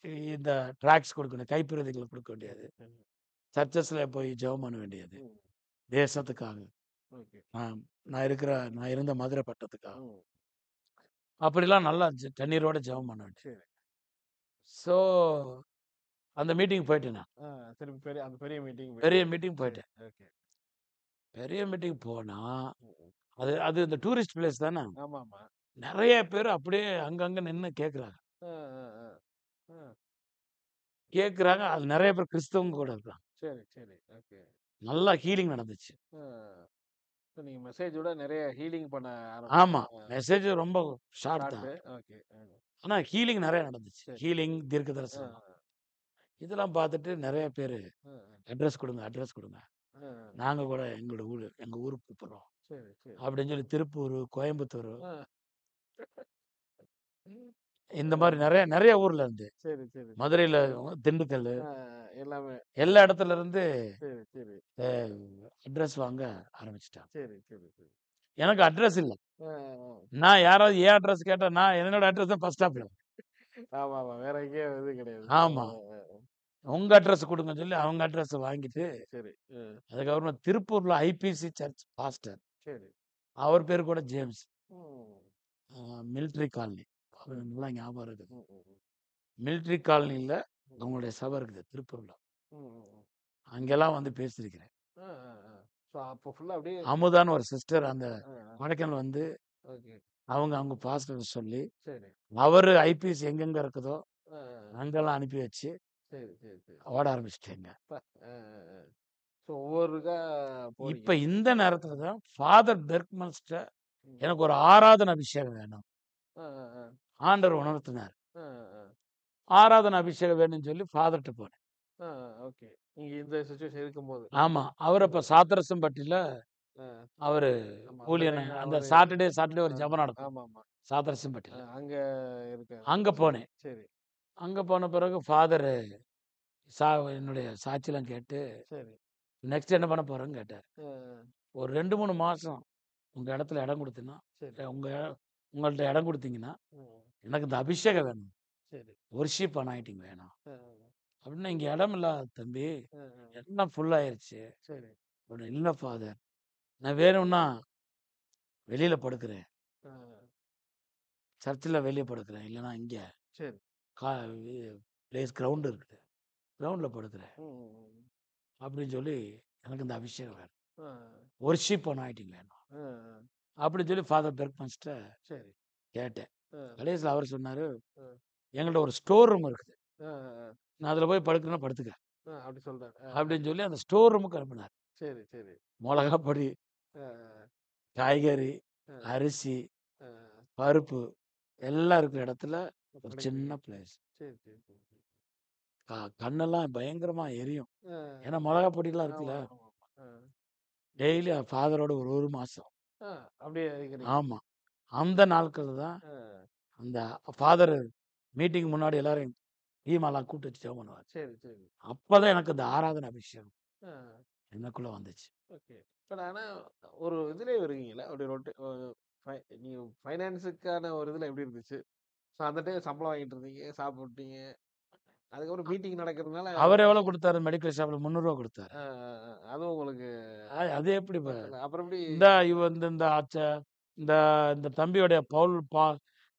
இந்த ட்ராக்ஸ் கொடுக்கணும். கைப்பிரதிகள் கொடுக்க வேண்டியது. சரி, சரி. சர்ச்சஸ்ல போய் ஜெபம் பண்ண வேண்டியது. ம். தேசத்துக்காக. ஓகே. நான் நான் இருந்த மதுரை பட்டத்துக்காக. ம். அப்படிலாம் நல்லா கண்ணீரோட ஜெபம் பண்ண வேண்டியது. சரி. ஸோ அந்த மீட்டிங் போயிட்டேன் நான். ஆ, திருப்பி அந்த பெரிய மீட்டிங் பெரிய போயிட்டீங்க. மீட்டிங் சரி, போயிட்டேன். ஓகே. பெரிய மீட்டிங் போனா, ம், ம். அது இந்த டூரிஸ்ட் பிளேஸ் தானே. ஆமாமா. நெறைய பேரு அப்படியே அங்கங்க நின்னு கேட்குறாங்க. ஆ, ஆ, ஆ. ஆ. கேட்குறாங்க. அது நெறைய பேர் கிறிஸ்தவங்க கூட இருக்காங்க. சரி, சரி. ஓகே. நல்லா ஹீலிங் நடந்துச்சு. ஆ. இப்ப நீங்க மெசேஜோட நெறைய ஹீலிங் பண்ண ஆமா. ஆரம்பிச்சீங்க. மெசேஜ் ரொம்ப ஷார்ட் தான். ஷார்ட்டு. ஓகே. ஆனா ஹீலிங் நெறைய நடந்துச்சு. சரி. ஹீலிங், தீர்க்க ஆ, தரிசனம். இதெல்லாம் பார்த்துட்டு நெறைய பேரு ஆ, அட்ரஸ் குடுங்க, அட்ரஸ் குடுங்க. ஆ. நாங்க கூட எங்க ஊருக்கு கூப்புடுறோம். சரி, சரி. அப்படின்னு சொல்லி திருப்பூர், கோயம்புத்தூர் ஆ. இந்த மாதிரி நிறைய நிறைய ஊர்ல இருந்து, சரி, சரி, சரி. மதுரையில, திண்டுக்கல், ஆ, எல்லாமே. எல்லா இடத்துல இருந்து சரி, சரி, அட்ரஸ் வாங்க ஆரம்பிச்சிட்டாங்க. சரி, சரி, சரி. எனக்கு அட்ரஸ் இல்ல. ஆ, ஆ. நான் யாராவது ஏன் அட்ரஸ் கேட்டா, நான் என்னோட அட்ரஸ் தான் ஃபர்ஸ்ட் ஸ்டாப்ல. ஆமா, ஆமா. வேற எங்கேயும் இது கிடையாது. ஆமா. உங்க அட்ரஸ் குடுங்கன்னு சொல்லி அவங்க அட்ரஸ் வாங்கிட்டு, சரி. அதுக்கப்புறமா திருப்பூர்ல ஐபிசி சர்ச் பாஸ்டர். சரி. அவர் பேரு கூட ஜேம்ஸ். ம். Military colony. அவர் நல்லா ஞாபகம் இருக்குது. ம், ம், ம். மிலிட்டரி காலனில அவங்களுடைய சபை இருக்குது திருப்பூர்ல. ம், ம், ம். அங்கெல்லாம் வந்து பேசியிருக்கிறேன். ஆ, ஆ, ஆ. ஸோ அப்போ ஃபுல்லா அப்படியே அமுதான்னு ஒரு சிஸ்டர் அந்த ஆ, ஆ. கொடைக்கானல் வந்து ஓகே. அவங்க பாஸ்டர் சொல்லி, சரி. அவரு ஐபிஎஸ் எங்கெங்க இருக்குதோ ஆ, ஆ. அங்கெல்லாம் அனுப்பி வச்சு சரி, சரி, சரி. ஓட ஆரம்பிச்சிட்டேங்க. அப்பா! ஆ, ஆ, ஆ. ஸோ ஒவ்வொருக்கா போறீங்க. இப்ப இந்த நேரத்துல தான் ஃபாதர் பெர்க்மன்ஸ்ட ம். எனக்கு ஒரு ஆராதனை அபிஷேகம் வேணும். ஆ, ஆ, ஆ. ஆண்டவர் உணர்த்தினார். ஆ, ஆ. ஆராதனை அபிஷேகம் வேணும்னு சொல்லி ஃபாதர்ட்ட போனேன். ஆ, ஓகே. நீங்க இந்த சிச்சுவேஷன் இருக்கும்போது. ஆமா. அவர் அப்ப சாத்திரசம்பட்டில ஆ. அவரு ஆமா. அந்த ஊழியன டைம்ல அந்த அவரு சாட்டர்டே ஒரு ஆ, ஜெபம் நடக்கும். ஆமாமா. சாத்திரசம்பட்டில. அங்க இருக்காரு. அங்க சரி, போனேன். சரி, அங்க போன பிறகு ஃபாதரு சா என்னுடைய சாட்சிலாம் கேட்டு, சரி. நெக்ஸ்ட் என்ன பண்ண போறேன்னு கேட்டாரு. ஆ, ஒரு 2, 3 மாசம் உங்க இடத்துல இடம் குடுத்தீங்கன்னா, சரி. உங்கள்ட்ட இடம் குடுத்தீங்கன்னா, ம். எனக்கு இந்த அபிஷேகம் வேணும். சரி. வொர்ஷிப் அனாயிண்டிங் வேணும். ஆ, அப்படின்னா, இங்க இடம் இல்ல தம்பி. ஆ, ஆ. எல்லாம் ஃபுல் ஆயிருச்சு. சரி. அப்படின்னேன். இல்ல ஃபாதர். நான் வேணும்னா வெளியில படுக்கிறேன். ஆ, சர்ச்சில வெளிய படுக்கிறேன். இல்லன்னா இங்க சரி. கா பிளேஸ் கிரவுண்ட் இருக்குது. கிரவுண்ட்ல படுக்கிறேன். ம், ம், ம். அப்படின்னு சொல்லி எனக்கு இந்த அபிஷேகம் வேணும். ஆ, வொர்ஷிப் அனாயிண்டிங் வேணும். ஆ, ஆ. அப்படின்னு சொல்லி ஃபாதர் பெர்க்மன்ஸ்ட்ட சரி. கேட்டேன். ஆ, கடைசியில அவரு சொன்னாரு, ஆ. எங்கள்ட்ட ஒரு ஸ்டோர் ரூம் இருக்குது. ஆ, ஆ. நான் அதுல போய் படுக்கிறேன்னா படுத்துக்க. அப்படி சொல்றாரு. ஆ, அப்படின்னு சொல்லி அந்த ஸ்டோர் ரூமுக்கு அனுப்புனாரு. சரி, சரி. மொளகா பொடி, ஆ, காய்கறி, ஆ, அரிசி, ஆ. பருப்பு எல்லாம் இருக்கிற இடத்துல ஒரு கிடைக்குது. சின்ன பிளேஸ். சரி, சரி, சரி, சரி. கண்ணெல்லாம் பயங்கரமா எரியும். ஆ, ஏன்னா மிளகா பொடிலாம் ஆமா, இருக்குல்ல. ஆமா. ஆ, டெய்லி ஃபாதரோட ஒரு 1 மாசம். ஆ. அப்படியே இருக்கிறீங்க. ஆமா. அந்த நாட்கள்ல தான் ஆ, அந்த ஃபாதர் மீட்டிங் முன்னாடி எல்லாரையும் டீமாலாம் கூப்பிட்டு வச்சு ஜெபம் பண்ணுவாரு. சரி, சரி. அப்பதான் எனக்கு இந்த ஆராதனை அபிஷேகம் ஆ, எனக்குள்ள வந்துச்சு. ஓகே. பட் ஆனா ஒரு இதுலயே இருக்கீங்கல்ல, அப்படி நீங்க ஃபைனான்ஸுக்கான ஒரு இதுல எப்படி இருந்துச்சு? ஸோ அந்த டைம் சம்பளம் வாங்கிட்டு இருந்தீங்க, சாப்பிட்டீங்க. அதுக்கப்புறம் மீட்டிங் நடக்கிறதுனால அவர் எவ்வளவு குடுத்தாரு? மெடிக்கல் ஷாப்ல ரூ. 300 குடுத்தாரு. ஆ, ஆ, ஆ. அதுவும் உங்களுக்கு அது எப்படி பத்தல. அப்புறம் எப்படி இந்த இந்த இந்த இந்த இந்த தம்பியோடைய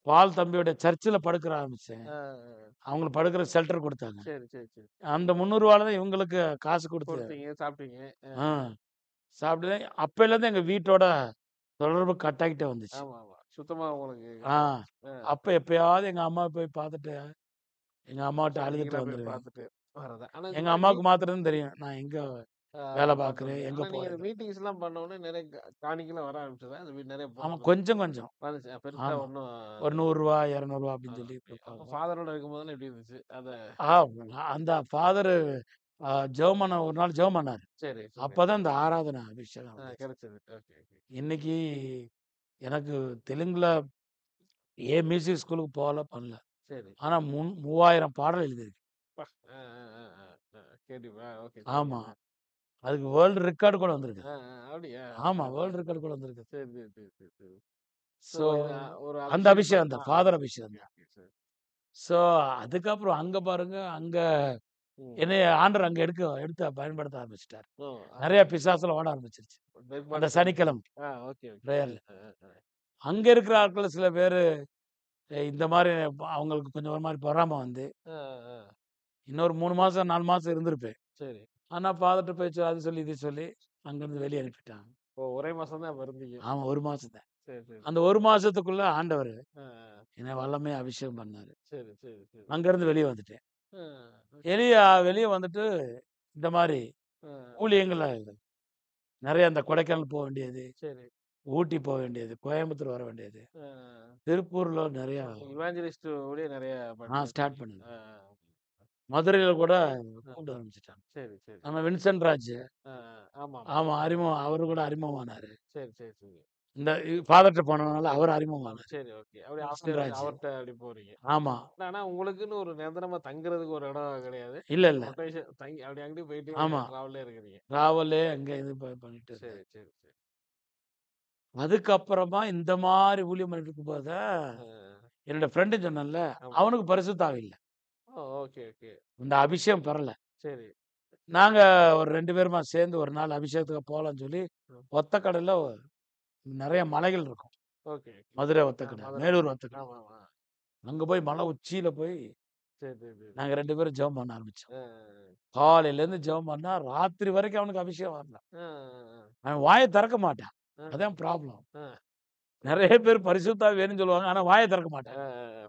பால் தம்பியோடைய சர்ச்சில் படுக்கிற ஆரம்பிச்சேன். ஆ, ஆ. அவங்களுக்கு படுக்கிற ஷெல்டர் குடுத்தாங்க. சரி, சரி, சரி. அந்த ரூ. 300 தான் இவங்களுக்கு காசு குடுத்து கொடுத்தீங்க, சாப்பிட்டீங்க. ஆ சாப்பிட்டு அப்பைலேருந்து எங்க வீட்டோட தொடர்பு கட் ஆகிட்டே வந்துச்சு. ஆமா, ஆமா. சுத்தமா உங்களுக்கு ஆ ஆ. அப்ப எப்பயாவது எங்க அம்மாவ போய் பார்த்துட்டு, எங்க அம்மாட்ட சரி, அழுதுட்டு நீங்களா போய் வந்துருவேன். பார்த்துட்டு வரதா. ஆனா இந்த எங்க மாரி அம்மாவுக்கு மாத்திரம் தான் தெரியும். நான் எங்க வேலை பார்த்து பார்க்குறேன், வந்தீங்க. எங்க ஆனா நீங்க இந்த போறேன்னு. மீட்டிங்ஸ்லாம் பண்ண உடனே நிறைய காணிக்கைலாம் வர ஆரம்பிச்சதா? இந்த நிறைய ஆமா கொஞ்சம் கொஞ்சம். வந்துச்சு. பெருசா ஆமா. ஒண்ணும் ஒரு ரூ. 100 ரூ. 200 அப்படின்னு சொல்லி ஓகே. அப்ப குடுப்பாங்க. ஃபாதரோட இருக்கும்போதெல்லாம் எப்படி இருந்துச்சு? ஆ அந்த ஃபாதரு ஜெபம் பண்ண ஒரு நாள் ஜெபம் பண்ணாரு. சரி, சரி. அப்பதான் இந்த ஆராதனை அபிஷேகம் வந்துச்சு. கிடைச்சது. Okay, okay. இன்னைக்கு எனக்கு தெலுங்குல மியூசிக் ஸ்கூலுக்கு பண்ணல. சரி. ஆனா 3000 பாடல் எழுதியிருக்கேன். அப்பா! ஆ, ஆ, ஆ, ஆ, ஆ. ஓகே. ஆமா. சரிங்க. அதுக்கு வேர்ல்ட் ரெக்கார்ட் கூட வந்திருக்கு. அப்படியா? ஆமா. வேர்ல்ட் ரெக்கார்ட் கூட வந்திருக்கு. சரி, சரி, சரி, சரி, சரி. ஸோ ஸோ இது ஒரு அந்த அபிஷேகம் அபிஷேகம் தான். ஃபாதர் அபிஷேகம் ஓகே, தான். ஓகே. சரி. ஸோ அதுக்கப்புறம் அங்க பாருங்க, அங்க ம். என்னைய ஆண்டவர் அங்க எடுத்து பயன்படுத்த ஆரம்பிச்சுட்டாரு. ஓ! நெறைய பிசாசுலாம் ஓட ஆரம்பிச்சிருச்சு. அந்த சனிக்கிழமை ஓகே, ஓகே. பிரேயர்ல. அ, அ, அ. அங்க இருக்கிற ஆட்கள் சில பேரு இந்த மாரி அவங்களுக்கு கொஞ்சம் ஒரு மாரி பொறாம வந்து, அ, அ. இன்னொரு 3 மாசம், 4 மாசம் இருந்திருப்பேன். சரி. ஆனா ஃபாதர்ட்ட பேச்சு அது சொல்லி, இது சொல்லி அங்கருந்து வெளிய அனுப்பிட்டாங்க. ஓ! ஒரே மாசம் தான் அப்ப இருந்தீங்க. ஆமா 1 மாசம் தான். சரி, சரி, அந்த சரி. 1 மாசத்துக்குள்ள ஆண்டவரு அ, அ. என்னை வல்லமையா அபிஷேகம் பண்ணாரு. சரி, சரி, சரி. அங்கருந்து வெளிய வந்துட்டேன். அ, வெளிய வெளிய வந்துட்டு இந்த மாரி அ. ஊழியங்கள்ல நெறைய இந்த கொடைக்கானல் வேண்டியது, சரி. ஊட்டி வேண்டியது, கோயம்புத்தூர் வர வேண்டியது, அ. திருப்பூர்ல நெறையா இவாஞ்சலிஸ்ட் ஊழியம் நெறைய ஸ்டார்ட் பண்ணியிருக்கீங்க. பண்ணேன். அ, மதுரையில கூட அ. கூப்பிட ஆரம்பிச்சுட்டாங்க. சரி, சரி. நம்ம வின்சென்ட் ராஜ் ஆமாமா. ஆமா அறிமுகம் அவரு கூட அறிமுகமானாரு. சரி, சரி, சரி. இந்த ஃபாதர்ட்ட போனதுனால அவர் அறிமுகமானாரு. சரி, ஓகே. அப்படி கிருஷ்ணராஜ். அவர்ட்ட அப்படி போறீங்க. ஆமா. ஆனா உங்களுக்குன்னு ஒரு நிரந்தரமா தங்குறதுக்கு ஒரு இடம் கிடையாது. இல்ல, இல்ல. ரொட்டேஷன் தங்கி அப்படி அங்கேயும் போயிட்டு ஆமா. டிராவல்லே இருக்கிறீங்க. டிராவலு அங்க இது பண்ணிட்டு இருந்தேன். சரி, சரி, சரி. அதுக்கப்புறமா இந்த மாரி ஊழியம் பண்ணிட்டு இருக்கும்போது தான், அ. என்னோட ஃப்ரெண்டு சொன்னேன்ல, ஆமா. அவனுக்கு பரிசுத்த ஆவி இல்ல. ஓ! Okay, okay. இந்த அபிஷேகம் பெறல. சரி. நாங்க ஒரு 2 பேருமா சேர்ந்து ஒரு நாள் அபிஷேகத்துக்கு போலான்னு சொல்லி, ம். ஒத்தக்கடையில நெறைய மலைகள் இருக்கும். Okay, okay. மதுரை ஒத்தக்கடை, மதுரை. மேலூர் ஒத்தக்கடை. ஆமாமா. அங்க போய் மலை உச்சியில போய் சரி, சரி, சரி. நாங்க 2 பேரும் ஜெபம் பண்ண ஆரம்பிச்சோம். அ, காலையிலேருந்து ஜெபம் பண்ணா, ராத்திரி வரைக்கும் அவனுக்கு அபிஷேகம் வரல. அ, அ, அவன் வாய திறக்க மாட்டான். அ, அதான் ப்ராப்ளம். அ, நெறைய பேர் பரிசுத்த ஆவி வேணும்னு சொல்லுவாங்க. ஆனா வாய திறக்க அ, மாட்டாங்க.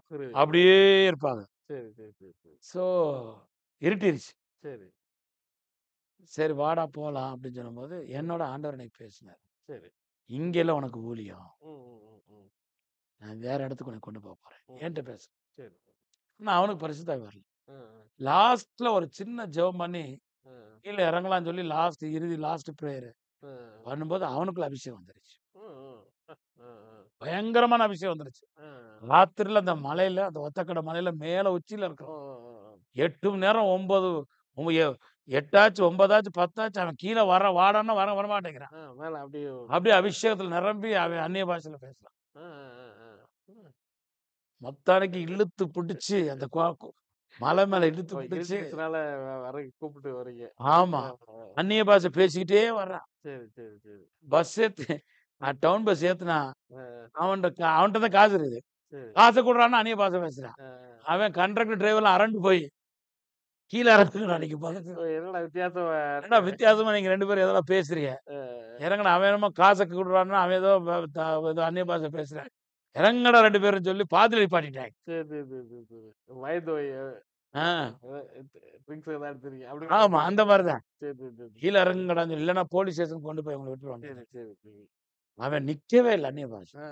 புரியுது, புரியுது. அப்படியே இருப்பாங்க. சரி, சரி, சரி, சரி. ஸோ இருட்டிருச்சு. சரி, சரி வாடா போலாம் அப்படின்னு சொல்லும்போது, என்னோட ஆண்டவர் எனக்கு பேசினாரு. சரி. இங்கேல்லாம் உனக்கு ஊழியம். ம், ம், ம், நான் வேற இடத்துக்கு உன்னை கொண்டு போறேன். ம். என்ட்ட பேசு. சரி. ஆனா அவனுக்கு பரிசுத்த ஆவி வரல. அ, லாஸ்ட்ல ஒரு சின்ன ஜெபம் பண்ணி, அ, கீழ இறங்கலாம்ன்னு சொல்லி லாஸ்ட் பிரேயர் அ, பண்ணும்போது அவனுக்குள்ள அபிஷேகம் வந்துருச்சு. ம், ம். பயங்கரமான அபிஷேகம் வந்துருச்சு. அ, ராத்திரில அந்த மலையில, அந்த ஒத்தக்கடை மலையில மேல உச்சியில ஓ! இருக்கிறோம். ஓ! ஓ! 8 மணி நேரம் 9 8ஆச்சு, 9ஆச்சு, 10ஆச்சு அவன் கீழ வாடான்னா வரமாட்டேங்கிறான். மேல அப்படியே அப்படியே அபிஷேகத்துல நிரம்பி அவன் அந்நிய பாஷையில பேசுறான். அ, அ, அ, ம். மத்தானைக்கு இழுத்து பிடிச்சு அந்த மலை மேல இழுத்து ஓ! பிடிச்சு இருட்டுச்சுனால வர கூப்பிட்டு வரீங்க. ஆமா. அ, அ. அந்நிய பாஷை பேசிக்கிட்டே வர்றான். சரி, சரி, சரி. பஸ் நான் டவுன் பஸ் ஏத்துனா, அ, அவன்ட்ட தான் காசு இருக்குது. சரி. காச குடுறான்னா அந்நிய பாஷை பேசுறான். அ, அவன் கண்டக்டர், டிரைவர்லாம் அரண்டு போய் கீழ இறங்குங்கடா நீங்க பக்கத்துல. ஓ! என்னடா வித்தியாசம் என்னடா வித்தியாசமா நீங்க 2 பேரும் எதோ பேசுறீங்க. அ, இறங்குடா அவன் என்னமோ காச குடுறான்னா, அவன் ஏதோ அந்நிய பாஷை பேசுறான். இறங்குங்கடா 2 பேரும் சொல்லி பாதியில நிப்பாட்டிட்டாங்க. சரி, சரி, சரி, சரி, சரி. வயது ஆ. ட்ரிங்க்ஸ் எதாவது எடுத்துறீங்க. அப்படி ஆமா. அந்த மாரி தான். சரி, சரி, சரி. கீழ இறங்குங்கடான்னு சொல்லி, இல்லன்னா போலீஸ் ஸ்டேஷனுக்கு கொண்டு போய் உங்கள விட்டுருவாங்க. சரி, சரி, சரி. அவன் நிக்கவே இல்ல அந்நிய பாஷை. ஆ.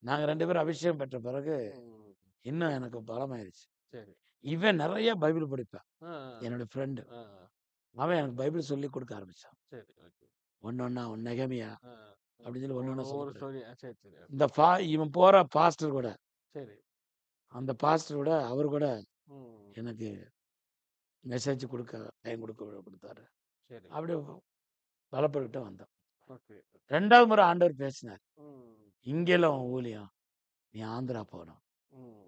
நாங்க 2 பேரும் அபிஷேகம் பெற்ற பிறகு, ம். இன்னும் எனக்கு பலமாயிருச்சு. சரி. இவன் நெறைய பைபிள் படிப்பான். ஆ, என்னோட ஃப்ரெண்டு. ஆ. அவன் எனக்கு பைபிள் சொல்லிக் குடுக்க ஆரம்பிச்சான். சரி, ஓகே. ஒண்ணொண்ணா நெகமியா ஆ. அப்படின்னு சொல்லி ஒண்ணொண்ணா சொல்லிக் ஒவ்வொரு குடுத்தான். ஸ்டோரி. சரி, சரி. இந்த இவன் போற பாஸ்டர் கூட, சரி. அந்த பாஸ்டர் கூட அவரு கூட ம். எனக்கு மெசேஜ் டைம் குடுத்தாரு. சரி. அப்படியே பலப்பட்டுட்டு வந்தோம். ஓகே. 2வது முறை ஆண்டவர் பேசினார். ம். இங்கேல்லாம் உன் ஊழியம். நீ ஆந்திரா போணும். ம்.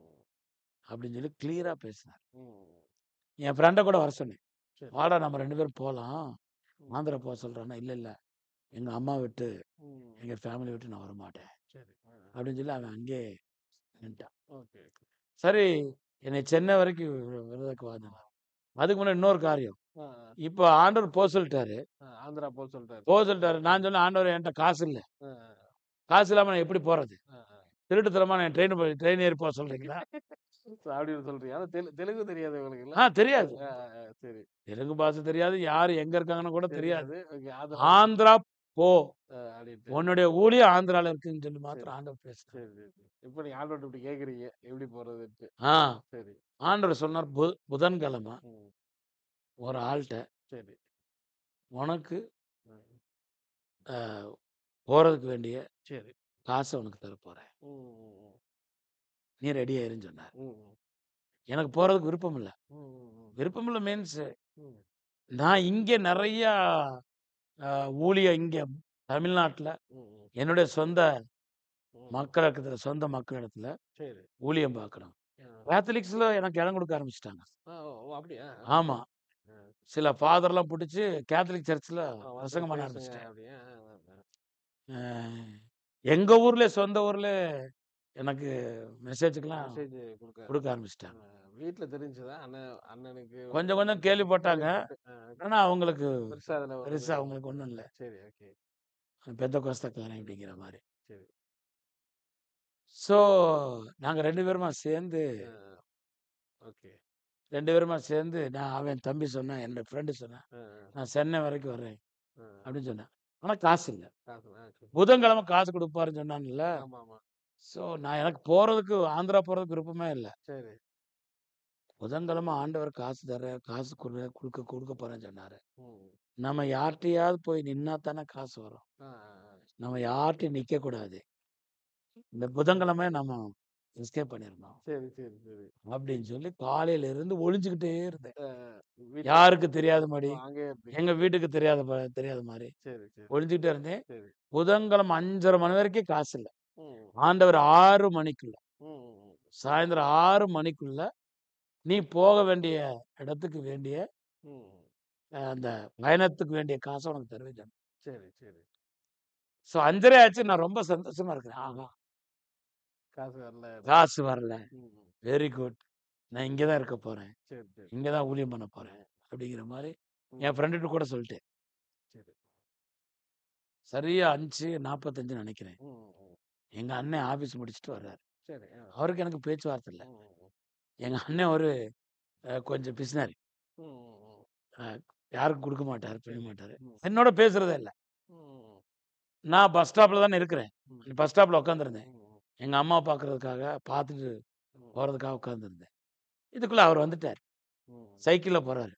அப்படின்னு சொல்லி கிளியரா பேசினார். ம். என் ஃப்ரெண்ட கூட வர சொன்னேன். சரி. வாடா நம்ம 2 பேரும் போலாம். ம். ஆந்திரா சொல்றான்னா, இல்ல, இல்ல. எங்க அம்மா விட்டு, ம். எங்க ஃபேமிலி விட்டு நான் வரமாட்டேன். சரி. அப்படின்னு சொல்லி அவன் அங்கேயே நின்ட்டான். Okay, okay. சரி, என்னை சென்னை வரைக்கும் விடுறதுக்கு வான்னாங்க. அதுக்கு முன்னாடி இன்னொரு காரியம். ஆ, இப்ப ஆண்டவர் சொல்லிட்டாரு. ஆந்திரா சொல்ட்டாரு. சொல்லிட்டாரு. நான் சொன்னேன், ஆண்டவரே என்ட்ட காசு இல்ல. ஆ, காசு இல்லாம நான் எப்படி போறது? ஆ, ஆ. திருட்டுத்தனமா நான் ட்ரெயின் ஏறி சொல்றீங்களா? அப்படின்னு சொல்றீங்க. ஆனா தெலுங்கு தெரியாது உங்களுக்குல்ல? தெரியாது. சரி. தெலுங்கு பாஷை தெரியாது. யாரு எங்க இருக்காங்கன்னு கூட தெரியாது. தெரியாது. ஓகே. ஆந்திரா போ. அப்படின்ட்டு. உன்னுடைய ஊழியம் ஆந்திரால இருக்குன்னு சொல்லி சரி. மாத்திரம் ஆண்டவர் பேசினார். சரி, சரி, சரி. இப்ப நீங்க ஆண்டவர்ட்ட இப்படி கேட்கிறீங்க. எப்படி போறதுன்ட்டு. ஆ. சரி. ஆண்டவர் சொன்னார், புதன்கிழமை ம். ஒரு ஆள்ட்ட சரி. உனக்கு ம். அ போறதுக்கு வேண்டிய சரி. காச உனக்கு தரப்போறேன். ம். நீ ரெடியா இருன்னு சொன்னார். ம். எனக்கு போறதுக்கு விருப்பம் இல்ல. ம். விருப்பம் இல்ல மீன்ஸ் ம். நான் இங்க நெறையா ஊழியம் இங்க தமிழ்நாட்டுல ம். என்னுடைய சொந்த ம். சொந்த மக்களிடத்துல சரி. ஊழியம் பார்க்கணும். ஆ. கேத்தலிக்ஸ்ல எனக்கு இடம் கொடுக்க ஆரம்பிச்சுட்டாங்க. ஓ! அப்படியா? ஆமா. ஆ. சில ஃபாதர்லாம் புடிச்சு கேத்தலிக் சர்ச்ல வந்து பிரசங்கம் பண்ண பேசுங்க ஆரம்பிச்சுட்டாங்க. அப்படியா? அ எங்க எங்க ஊர்ல எனக்கு மெசேஜுக்கெல்லாம் மெசேஜ் குடுக்க குடுக்க ஆரம்பிச்சுட்டாங்க. வீட்ல தெரிஞ்சுதா? அண்ணனுக்கு கொஞ்சம் கொஞ்சம் கேள்விப்பட்டாங்க. கேள்விப்பட்டு ஆனா அவங்களுக்கு பெருசா அதுல ஒரு இது பெருசா அவங்களுக்கு ஒண்ணும் இல்ல. சரி, ஓகே. பெந்தகோஸ்தக்காரன் அப்படிங்கிற மாரி. சரி. ஸோ நாங்க 2 பேருமா சேர்ந்து ஆ. ஓகே. 2 பேருமா சேர்ந்து அவன் தம்பி சொன்னான், என்னோட ஃப்ரெண்ட் சொன்னான். ஆ. நான் சென்னை வரைக்கும் வர்றேன் ஆ. அப்படின்னு சொன்னேன். ஆனா காசு இல்ல. காசு சரி. புதன்கிழமை காசு குடுப்பாருன்னு சொன்னான்ல. ஆமாமா. ஸோ எனக்கு ஆந்திரா போறதுக்கு விருப்பமே இல்ல. சரி. புதன்கிழமை ஆண்டவர் காசு தர்றேன், காசு குடுக்க போறேன்னு சொன்னாரு. ம். நம்ம யார்ட்டயாவது போய் நின்னா தானே காசு வரும். ஆ, நம்ம யார்கிட்டயும் நிக்கக்கூடாது. இந்த புதன்கிழமை நம்ம எஸ்கேப் பண்ணிரணும். சரி, சரி, சரி. அப்படின்னு சொல்லி காலையில இருந்து ஒளிஞ்சுக்கிட்டே இருந்தேன். அ வீட்ல யாருக்கு தெரியாதபடி, அங்கேயே இருந்தீங்க. எங்க வீட்டுக்கு தெரியாத மாரி சரி, சரி, ஒளிஞ்சுக்கிட்டே இருந்தேன். சரி. புதன்கிழமை 5:30 மணி வரைக்கும் காசு இல்ல. ம். ஆண்டவர் 6 மணிக்குள்ள, ம், ம், ம். சாயந்தரம் 6 மணிக்குள்ள நீ போக வேண்டிய இடத்துக்கு வேண்டிய ம். அந்த பயணத்துக்கு வேண்டிய காச உனக்கு தருவேன் சொன்னார். சரி, சரி. ஸோ 5:30 ஆச்சு. நான் ரொம்ப சந்தோஷமா இருக்கிறேன். ஆஹா! காசு வரல. காசு வரல. ம், ம். Very good. நான் இங்க தான் இருக்க போறேன். சரி, சரி. இங்க தான் ஊழியம் பண்ண போறேன். அப்படிங்கிற மாரி என் ம். ஃப்ரெண்டுட்ட கூட சொல்லிட்டேன். சரி. சரியா 5:45 நினைக்கிறேன். ம், ம். எங்க அண்ணன் ஆபீஸ் முடிச்சுட்டு வர்றாரு. சரி. அவருக்கு எனக்கு பேச்சுவார்த்தை இல்ல. ம், ம். எங்க அண்ணன் ஒரு கொஞ்சம் பிசினாரி. ம், ம், ம். அ யாருக்கும் குடுக்க மாட்டாரு, பண்ண சரி. மாட்டாரு. ம். என்னோட பேசுறதே இல்ல. ம், நான் பஸ் ஸ்டாப்ல தானே இருக்கிறேன். ம். அந்த பஸ் ஸ்டாப்ல உட்காந்துருந்தேன். ம், ம். எங்க அம்மாவ பார்க்கறதுக்காக, பார்த்துட்டு ம். போறதுக்காக உட்காந்துருந்தேன். இதுக்குள்ள அவர் வந்துட்டாரு. ம். சைக்கிள்ல போறாரு.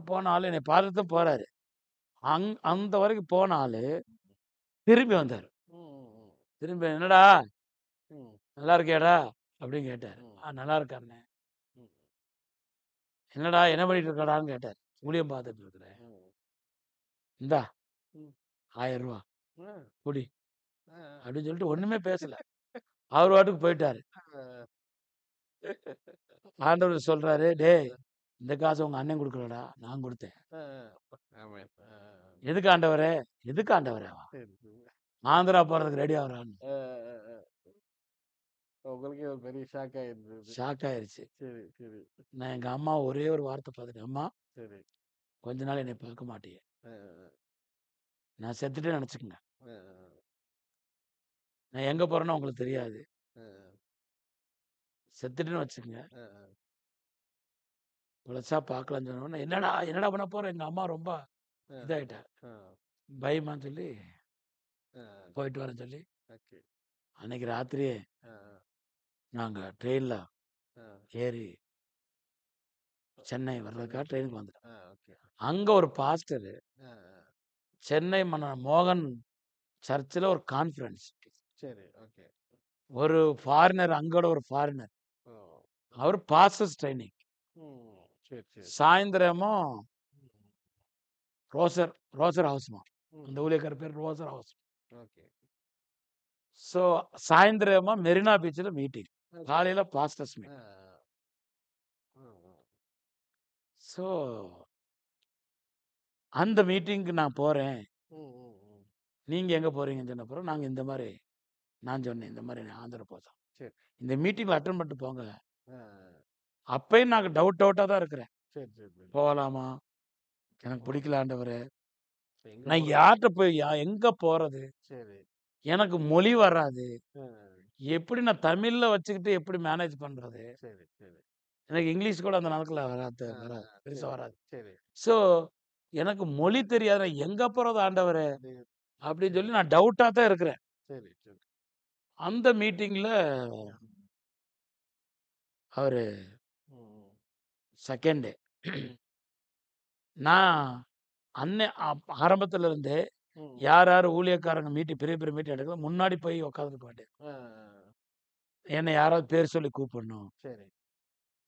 போன ஆளு என்னைய பார்த்துட்டு தான் போறாரு. அந்த வரைக்கும் போன ஆளு திரும்பி வந்தாரு. ம், ம். திரும்பி "என்னடா ம். நல்லா இருக்கியாடா?" அப்படின்னு கேட்டாரு. ம். நல்லா இருக்கேன் அண்ணே." ம். "என்னடா என்ன பண்ணிட்டு இருக்கடான்னு?" கேட்டாரு. "ஊழியம் பார்த்துட்டு இருக்கிறேன்." ம். "இந்தா ம். ரூ. 1000 அ. புடி." அ. அப்படின்னு சொல்லிட்டு ஒண்ணுமே பேசல. அவர் பாட்டுக்கு போயிட்டாரு. அ. ஆண்டவர் சொல்றாரு, "டேய் இந்த காச உங்க அண்ணன் குடுக்கலடா. நான் குடுத்தேன்." அ. ஆமென். "எதுக்கு ஆண்டவரே?" "எதுக்கு ஆண்டவரே?" சரி, சரி. ஆந்திரா போறதுக்கு ரெடி ஆகுறான்னு. அ, அ, அ. உங்களுக்கே ஒரு பெரிய ஷாக் ஆயிருந்தது. ஷாக் ஆயிருச்சு. சரி, சரி, நான் எங்க அம்மா ஒரே ஒரு வார்த்தை பார்த்துட்டேன். "அம்மா சரி. கொஞ்ச நாள் என்னைய பார்க்க மாட்டீங்க. அ, அ, நான் செத்துட்டேன்னு நெனச்சுக்கங்க. அ, நான் எங்க போறேன்னு உங்களுக்கு தெரியாது. அ, செத்துட்டேன்னு வச்சுக்கங்க. அ, அ, பொழச்சா பார்க்கலாம்ன்னு" சொன்னோனே, "என்னடா என்னடா பண்ண போற?" எங்க அம்மா ரொம்ப அ, இதாயிட்டா. அ, பயமான்னு சொல்லி அ. போயிட்டு வரேன்னு சொல்லி, ஓகே. அன்னைக்கு ராத்திரியே அ, நாங்க ட்ரெயின்ல அ, ஏறி சென்னை வர்றதுக்காக சென்னைக்கு ட்ரெயினுக்கு வந்துட்டோம். ஓகே. அங்க ஒரு பாஸ்டரு அ, சென்னை மோகன் சர்ச்சில ஒரு கான்ஃபரன்ஸ். சரி, ஓகே. ஒரு ஃபாரினர் அங்கோட ஒரு ஃபாரினர். ஓ! அவரு பாஸ்டர்ஸ் ட்ரெய்னிங். ம். சரி, சரி. சாயந்திரமும் ம், ரோசர் ஹவுஸ்மா. ம். அந்த ஊழியக்காரர் பேர் ரோசர் ஹவுஸ். ஓகே. ஸோ சாயந்திரமா மெரினா பீச்ல மீட்டிங். ஓகே. காலையில பாஸ்டர்ஸ் அ, மீட். ம், ம். ஸோ அந்த மீட்டிங்க்கு நான் போறேன். ம், ம், ம். நீங்க எங்க போறீங்கன்னு சொன்ன பிறகு, நாங்க இந்த மாரி நான் சொன்னேன். இந்த மாரி நான் ஆந்திரா போறோம். சரி. இந்த மீட்டிங்ல அட்டெண்ட் பண்ணிட்டு போங்க. அ, அப்பயும் நான் டவுட்டா தான் இருக்கிறேன். சரி, சரி, சரி. போகலாமா? எனக்கு பிடிக்கல ஆண்டவரே. எங்க நான் போறது? யார்ட்ட போய் எங்க போறது? சரி. எனக்கு மொழி வராது. அ, எப்படி நான் தமிழ்ல வச்சுக்கிட்டு எப்படி மேனேஜ் பண்றது? சரி, சரி. எனக்கு இங்கிலீஷ் கூட அந்த நேரத்துல அ, வராது. பெருசா சரி, வராது. சரி. ஸோ எனக்கு மொழி தெரியாது. நான் எங்க போறது ஆண்டவரே? அது அப்படின்னு சரி, சொல்லி நான் டவுட்டா தான் இருக்கிறேன். சரி, சரி. அந்த மீட்டிங்ல அவரு ம், செகண்ட் டே ம், நான் ஆரம்பத்துல இருந்தே ம். யார் யார் ஊழியக்காரங்க பெரிய பெரிய மீட்டிங் எடுக்க முன்னாடி போய் உட்காந்துருக்க மாட்டேன். ஆ, என்னை யாராவது பேர் சொல்லி கூப்பிடணும். சரி.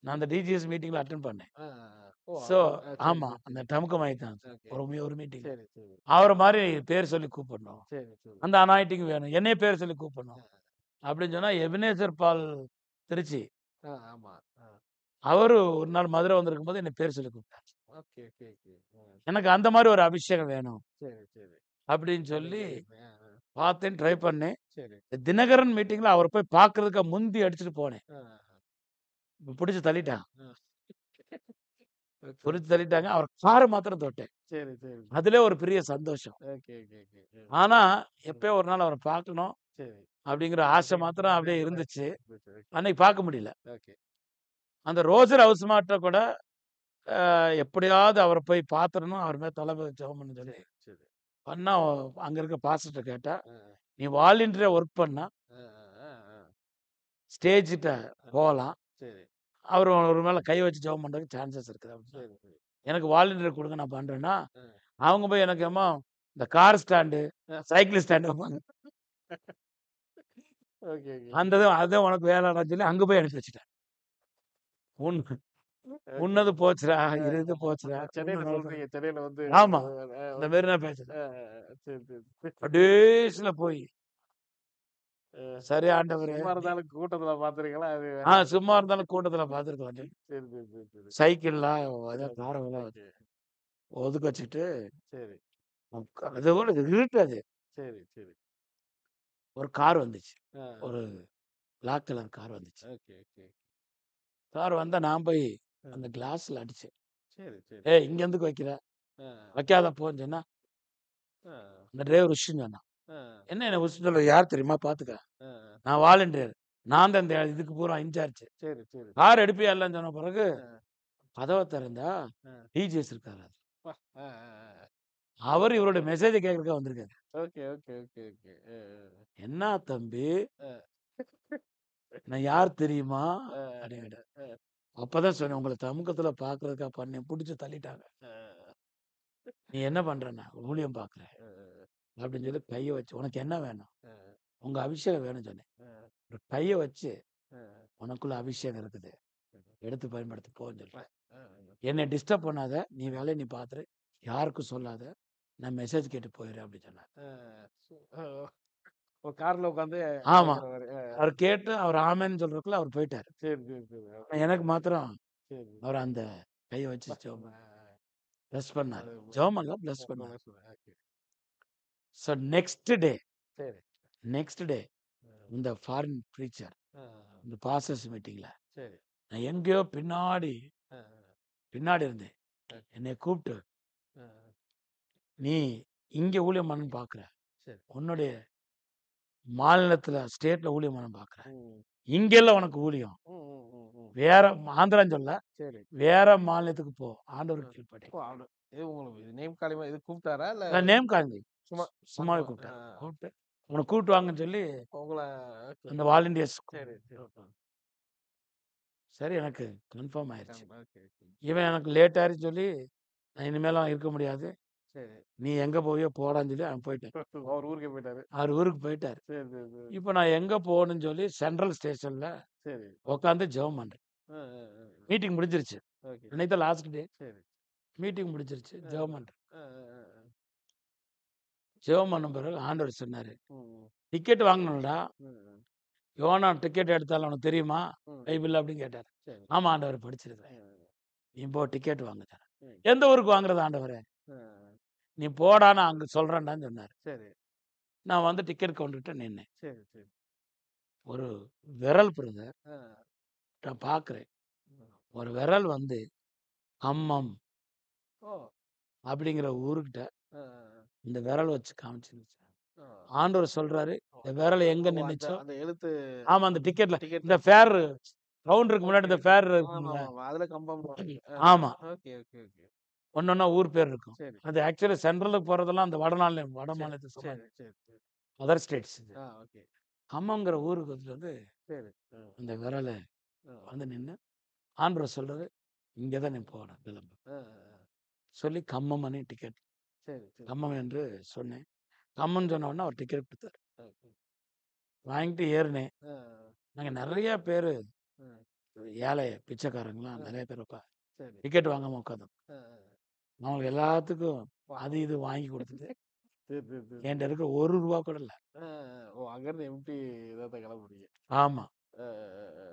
நான் அந்த டிஜிஎஸ் மீட்டிங்ல அட்டெண்ட் பண்ணேன். ஆ, ஓ! ஸோ சரி, ஆமா. சரி, அந்த சரி. டமுக்க மைத்தான் ஓகே. ஒரு மீட்டிங்ல. சரி, சரி. அவர மாரி பேர் சொல்லி கூப்பிடணும். சரி, சரி. அந்த அனாயிண்டிங் வேணும். என்னைய பேர் சொல்லி ஆ, கூப்பிடணும். அப்படின்னு சொன்னா எபினேசர் பால் திருச்சி. ஆமா. ஆ. அவரு ஒரு நாள் மதுரை வந்திருக்கும்போது என்னை பேர் சொல்லி கூப்பிட்டாரு. Okay, okay, okay. எனக்கு அந்த மாரி ஒரு அபிஷேகம் வேணும். சரி, சரி. அப்படின்னு சொல்லி எனக்கு பார்த்தேன், ட்ரை பண்ணேன். சரி. தினகரன் மீட்டிங்ல அவர போய் பார்க்கறதுக்கு முந்தி அடிச்சுட்டு போனேன். ஆ, புடிச்சு தள்ளிட்டான். ஆ. ஓகே. புடிச்சு தள்ளிட்டாங்க. அவர் கார மாத்திரம் தொட்டேன். சரி, சரி. அதிலே ஒரு பெரிய சந்தோஷம். Okay, okay, okay. ஆனா, ம். எப்பயோ ஒரு நாள் அவர பார்க்கணும் சரி. அப்படிங்கிற ஆசை மாத்திரம் அப்படியே இருந்துச்சு. ஓகே. அன்னைக்கு பார்க்க முடியல. ஓகே. அந்த ரோசர் ஹவுஸ் மாட்ட கூட எப்படியாவது அவர போய் பார்த்துறணும். அவர் மேல தல ஜெபம் பண்ண சொல்லி சரி, சரி. பண்ணா, அங்க இருக்க பாஸ்டர்ட்ட கேட்டா, ஆ, "நீ வாலண்டரியா ஒர்க் பண்ணா ஆ, ஆ, ஆ. ஸ்டேஜ்ட்ட போலாம். சரி, அவரு ஒரு மேல கை வச்சு ஜெபம் பண்றதுக்கு சான்சஸ் இருக்குது" அப்படின்னா. சரி, சரி. எனக்கு வாலண்டரி குடுங்க நான் பண்றேன்னா, ஆ, அவங்க போய் எனக்கு இந்த கார் ஸ்டாண்டு, அ. சைக்கிள் ஸ்டாண்டு வைப்பாங்க. Okay, okay. அந்த இது அதான் உனக்கு வேலைடான்னு சொல்லி அங்க போய் அனுப்பி வச்சுட்டேன். உன் ஓகே. உன்னது போச்சுடா, அ இது போச்சுடா, சென்னையில ஒண்ணும் நடக்கல. சொல்றீங்க. சென்னையில வந்து ஆமா. அ இந்த ஓகே. மாரி நான் பேசுனேன். சரி, சரி. கடைசில போய், அ சரி ஆண்டவரே சும்மா இருந்தாலும் கூட்டத்துல பார்த்துருக்கீங்களா? அது சும்மா இருந்தாலும் கூட்டத்துல பார்த்துருக்கலாம். சரி, சரி, சரி, சரி. சைக்கிள்லாம் ஏதோ ஓகே, காரங்கள்லாம் ஓகே. ஒதுக்க வச்சுட்டு, சரி, அது கூட இருட்டு அது. சரி, சரி. ஒரு கார் வந்துச்சு. ஆ, ஒரு பிளாக் கலர் கார் வந்துச்சு. Okay, okay. கார் வந்தா நான் போய் அ அந்த கிளாஸ்ல அடிச்சேன். சரி, சரி. "ஏய் இங்க எதுக்கு வைக்கிற? ஆ, வைக்காத போன்னு" சொன்னா, ஆ, அந்த டிரைவர் உஷ்ன்னு சொன்னான். ஆ, என்ன என்ன உஷ்ன்னு சொல்ற? யார் தெரியுமா? பார்த்துக்க. ஆ. நான் வாலண்டியர். நான் தான் இந்த இதுக்கு பூரா இன்சார்ஜ். சரி, சரி. கார் எடுப்பியா இல்லன்னு சொன்ன பிறகு, ஆ, கதவ திறந்தா ஆ. டிஜிஎஸ் இருக்காரு. அப்பா! ஆ, ஆ, ஆ. அவரு இவருடைய மெசேஜ கேட்கறதுக்காக வந்திருக்காரு. Okay, okay, okay, okay. "என்னா தம்பி? அ, நான் யார் தெரியுமா?" அ, அப்படின்னு கேட்டாரு. அ, அப்பதான் சொன்னேன், "உங்கள சமூகத்துல பார்க்கறதுக்காக பண்ணேன். புடிச்சு தள்ளிட்டாங்க. அ, நீ என்ன பண்றேன்னா, ஊழியம் பார்க்குறேன்." அ, அப்படின்னு சொல்லி கைய வச்சு, "உனக்கு என்ன வேணும்?" அ, "உங்க அபிஷேகம் வேணும்னு" சொன்னேன். அ, ஒரு கைய வச்சு, அ, "உனக்குள்ள அபிஷேகம் இருக்குது. எடுத்து பயன்படுத்தி போன்னு" அ, சொல்லிட்டேன். அ, "என்னை டிஸ்டர்ப் பண்ணாத. நீ வேலைய நீ பார்த்துரு. யாருக்கும் சொல்லாத. நான் மெசேஜ் கேட்டு போயிரு" அப்படின்னு சொன்னாரு. அ. ஓ! ஓ கார்ல உட்காந்து ஆமா. கேட்கிற மாரி. அவர் கேட்டு அவர் ஆமென்னு சொல்றதுக்குள்ள அவர் போயிட்டாரு. சரி, சரி, சரி. ஆனா எனக்கு மாத்திரம் சரி. அவர் அந்த கைய வச்சு பிளஸ் பண்ணாரு. அது ஜெபம் பண்ணல, பிளஸ் பண்ணாரு. ஓகே. ஸோ சரி. நெக்ஸ்ட் டே இந்த ஃபாரின் பிரீச்சர் ஆ, இந்த பாஸ்டர்ஸ் மீட்டிங்ல சரி. நான் எங்கேயோ பின்னாடி ஆ, பின்னாடி இருந்தேன். ஓகே. என்னை கூப்பிட்டு, ஆ, "நீ இங்க ஊழியம் பண்ணணும்னு பார்க்குற. சரி. உன்னுடைய மாநிலத்துல, ஸ்டேட்ல ஊழியம் பண்ணணும்னு பார்க்குற. ம். இங்கெல்லாம் உனக்கு ஊழியம். ம், ம், ம், ம். வேற ஆந்திரான்னு சொல்லல. சரி. வேற மாநிலத்துக்கு போ. அ. ஆண்டவருக்கு கீழ்ப்படி." ஓ! அவரு இது உங்களுக்கு இது நேம் காலிங்கா இது கூப்பிட்டாரா? இல்ல நேம் காலிங் சும்மா சும்மாவே சும்மா கூப்பிட்டாரு. கூப்பிட்டு, "உன்னை கூப்பிட்டு வாங்கன்னு" சொல்லி உங்கள ஓகே. அந்த வாலண்டியர்ஸ் சரி, சரி. சரி எனக்கு கன்ஃபார்ம் ஆயிருச்சு. Okay, okay. இவன் எனக்கு லேட் ஆயிருச்சுன்னு சொல்லி, நான் இனிமேலாம் இருக்க முடியாது. சரி. நீ எங்க போவியோ போடான்னு சொல்லி அவன் போயிட்டான். அவர் ஊருக்கே போயிட்டாரு. அவர் ஊருக்கு போயிட்டாரு. சரி, சரி, சரி. இப்ப நான் எங்க போகணும்னு சொல்லி சென்ட்ரல் ஸ்டேஷன்ல சரி. உட்காந்து ஜெபம் பண்றேன். அ, அ, அ. மீட்டிங் முடிஞ்சிருச்சு. ஓகே. அன்னைக்கு தான் லாஸ்ட் டே. சரி. மீட்டிங் முடிஞ்சிருச்சு. அ, ஜெபம் பண்றேன். அ, அ, அ. ஜெபம் பண்ண பிறகு ஆண்டவர் சொன்னாரு, ம், "டிக்கெட் வாங்கணும்டா. ம், ம், யோனா டிக்கெட் எடுத்தாலும் உனக்கு தெரியுமா? ம். பைபிள்ல" அப்படின்னு கேட்டாரு. சரி. ஆமா ஆண்டவரே படிச்சிருக்கிறேன். ம், நீ போ டிக்கெட் வாங்குறேன். ம். எந்த ஊருக்கு வாங்குறது ஆண்டவரே? அ, நீ போடா நான் அங்க சொல்றேன்டான்னு சொன்னாரு. சரி. நான் வந்து டிக்கெட் கவுண்டர்ட்ட நின்னேன். சரி, சரி. ஒரு விரல் பிரதர் ஆ. நான் பார்க்கிறேன். ம். ஒரு விரல் வந்து கம்மம் ஓ! அப்படிங்கிற ஊருகிட்ட அ, இந்த விரல் வச்சு காமிச்சிருந்துச்சு. அ. ஆண்டவர் சொல்றாரு, ஓ! இந்த விரல் எங்க ஓ! அந்த நின்னுச்சோ அந்த எழுத்து ஆமா அந்த டிக்கெட்ல டிக்கெட் இந்த ஃபேர் கவுண்டருக்கு முன்னாடி ஓகே, இந்த ஓகே. ஃபேர் இருக்கும்ல. ஆமாமாமா. அதுல கம்பம் ஆமா. Okay, okay, okay. ஒண்ணொண்ணா ஊர் பேர் இருக்கும். சரி, அது ஆக்சுவலி சென்ட்ரலுக்கு போறதெல்லாம் அந்த வட சரி, மாநிலத்த சரி, சொன்னாங்க. சரி, சரி. அதர் ஸ்டேட்ஸ் இது. ஓகே. கம்மங்கிற ஊருக்கு வந்து சரி. அந்த விரல அ, வந்து நின்னு ஆண்டவர் சொல்றாரு, இங்க தான் நீ போகணும் கிளம்பு. அ, அ. சொல்லி கம்மம் அணி டிக்கெட் சரி, சரி. கம்மம் என்று சொன்னேன். கம்மன்னு சொன்ன உடனே அவர் டிக்கெட் குடுத்தாரு. ஓகே. வாங்கிட்டு ஏறுனேன். அ, நாங்க நெறைய பேரு ம். ஏழை பிச்சைக்காரங்கலாம் அ, நெறைய பேர் சரி. டிக்கெட் வாங்காம உட்காந்தோம். அ, அவங்களுக்கு எல்லாத்துக்கும் வா. அது இது வாங்கி குடுத்துட்டு, சரி, சரி, சரி. என்ட்ட இருக்க ₹1 கூட இல்ல. ஓ! அங்கருந்து எம்ப்டி இதா தான் கிளம்புனீங்க. ஆமா. அ, அ, அ.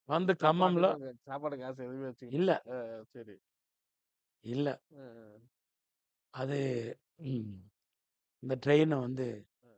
வந்து கம்மம்ல சாப்பாடு காசு எதுவுமே வச்சுக்கல. இல்ல, சரி. இல்ல. அ, அ, அது ம் இந்த ட்ரெயின வந்து அ.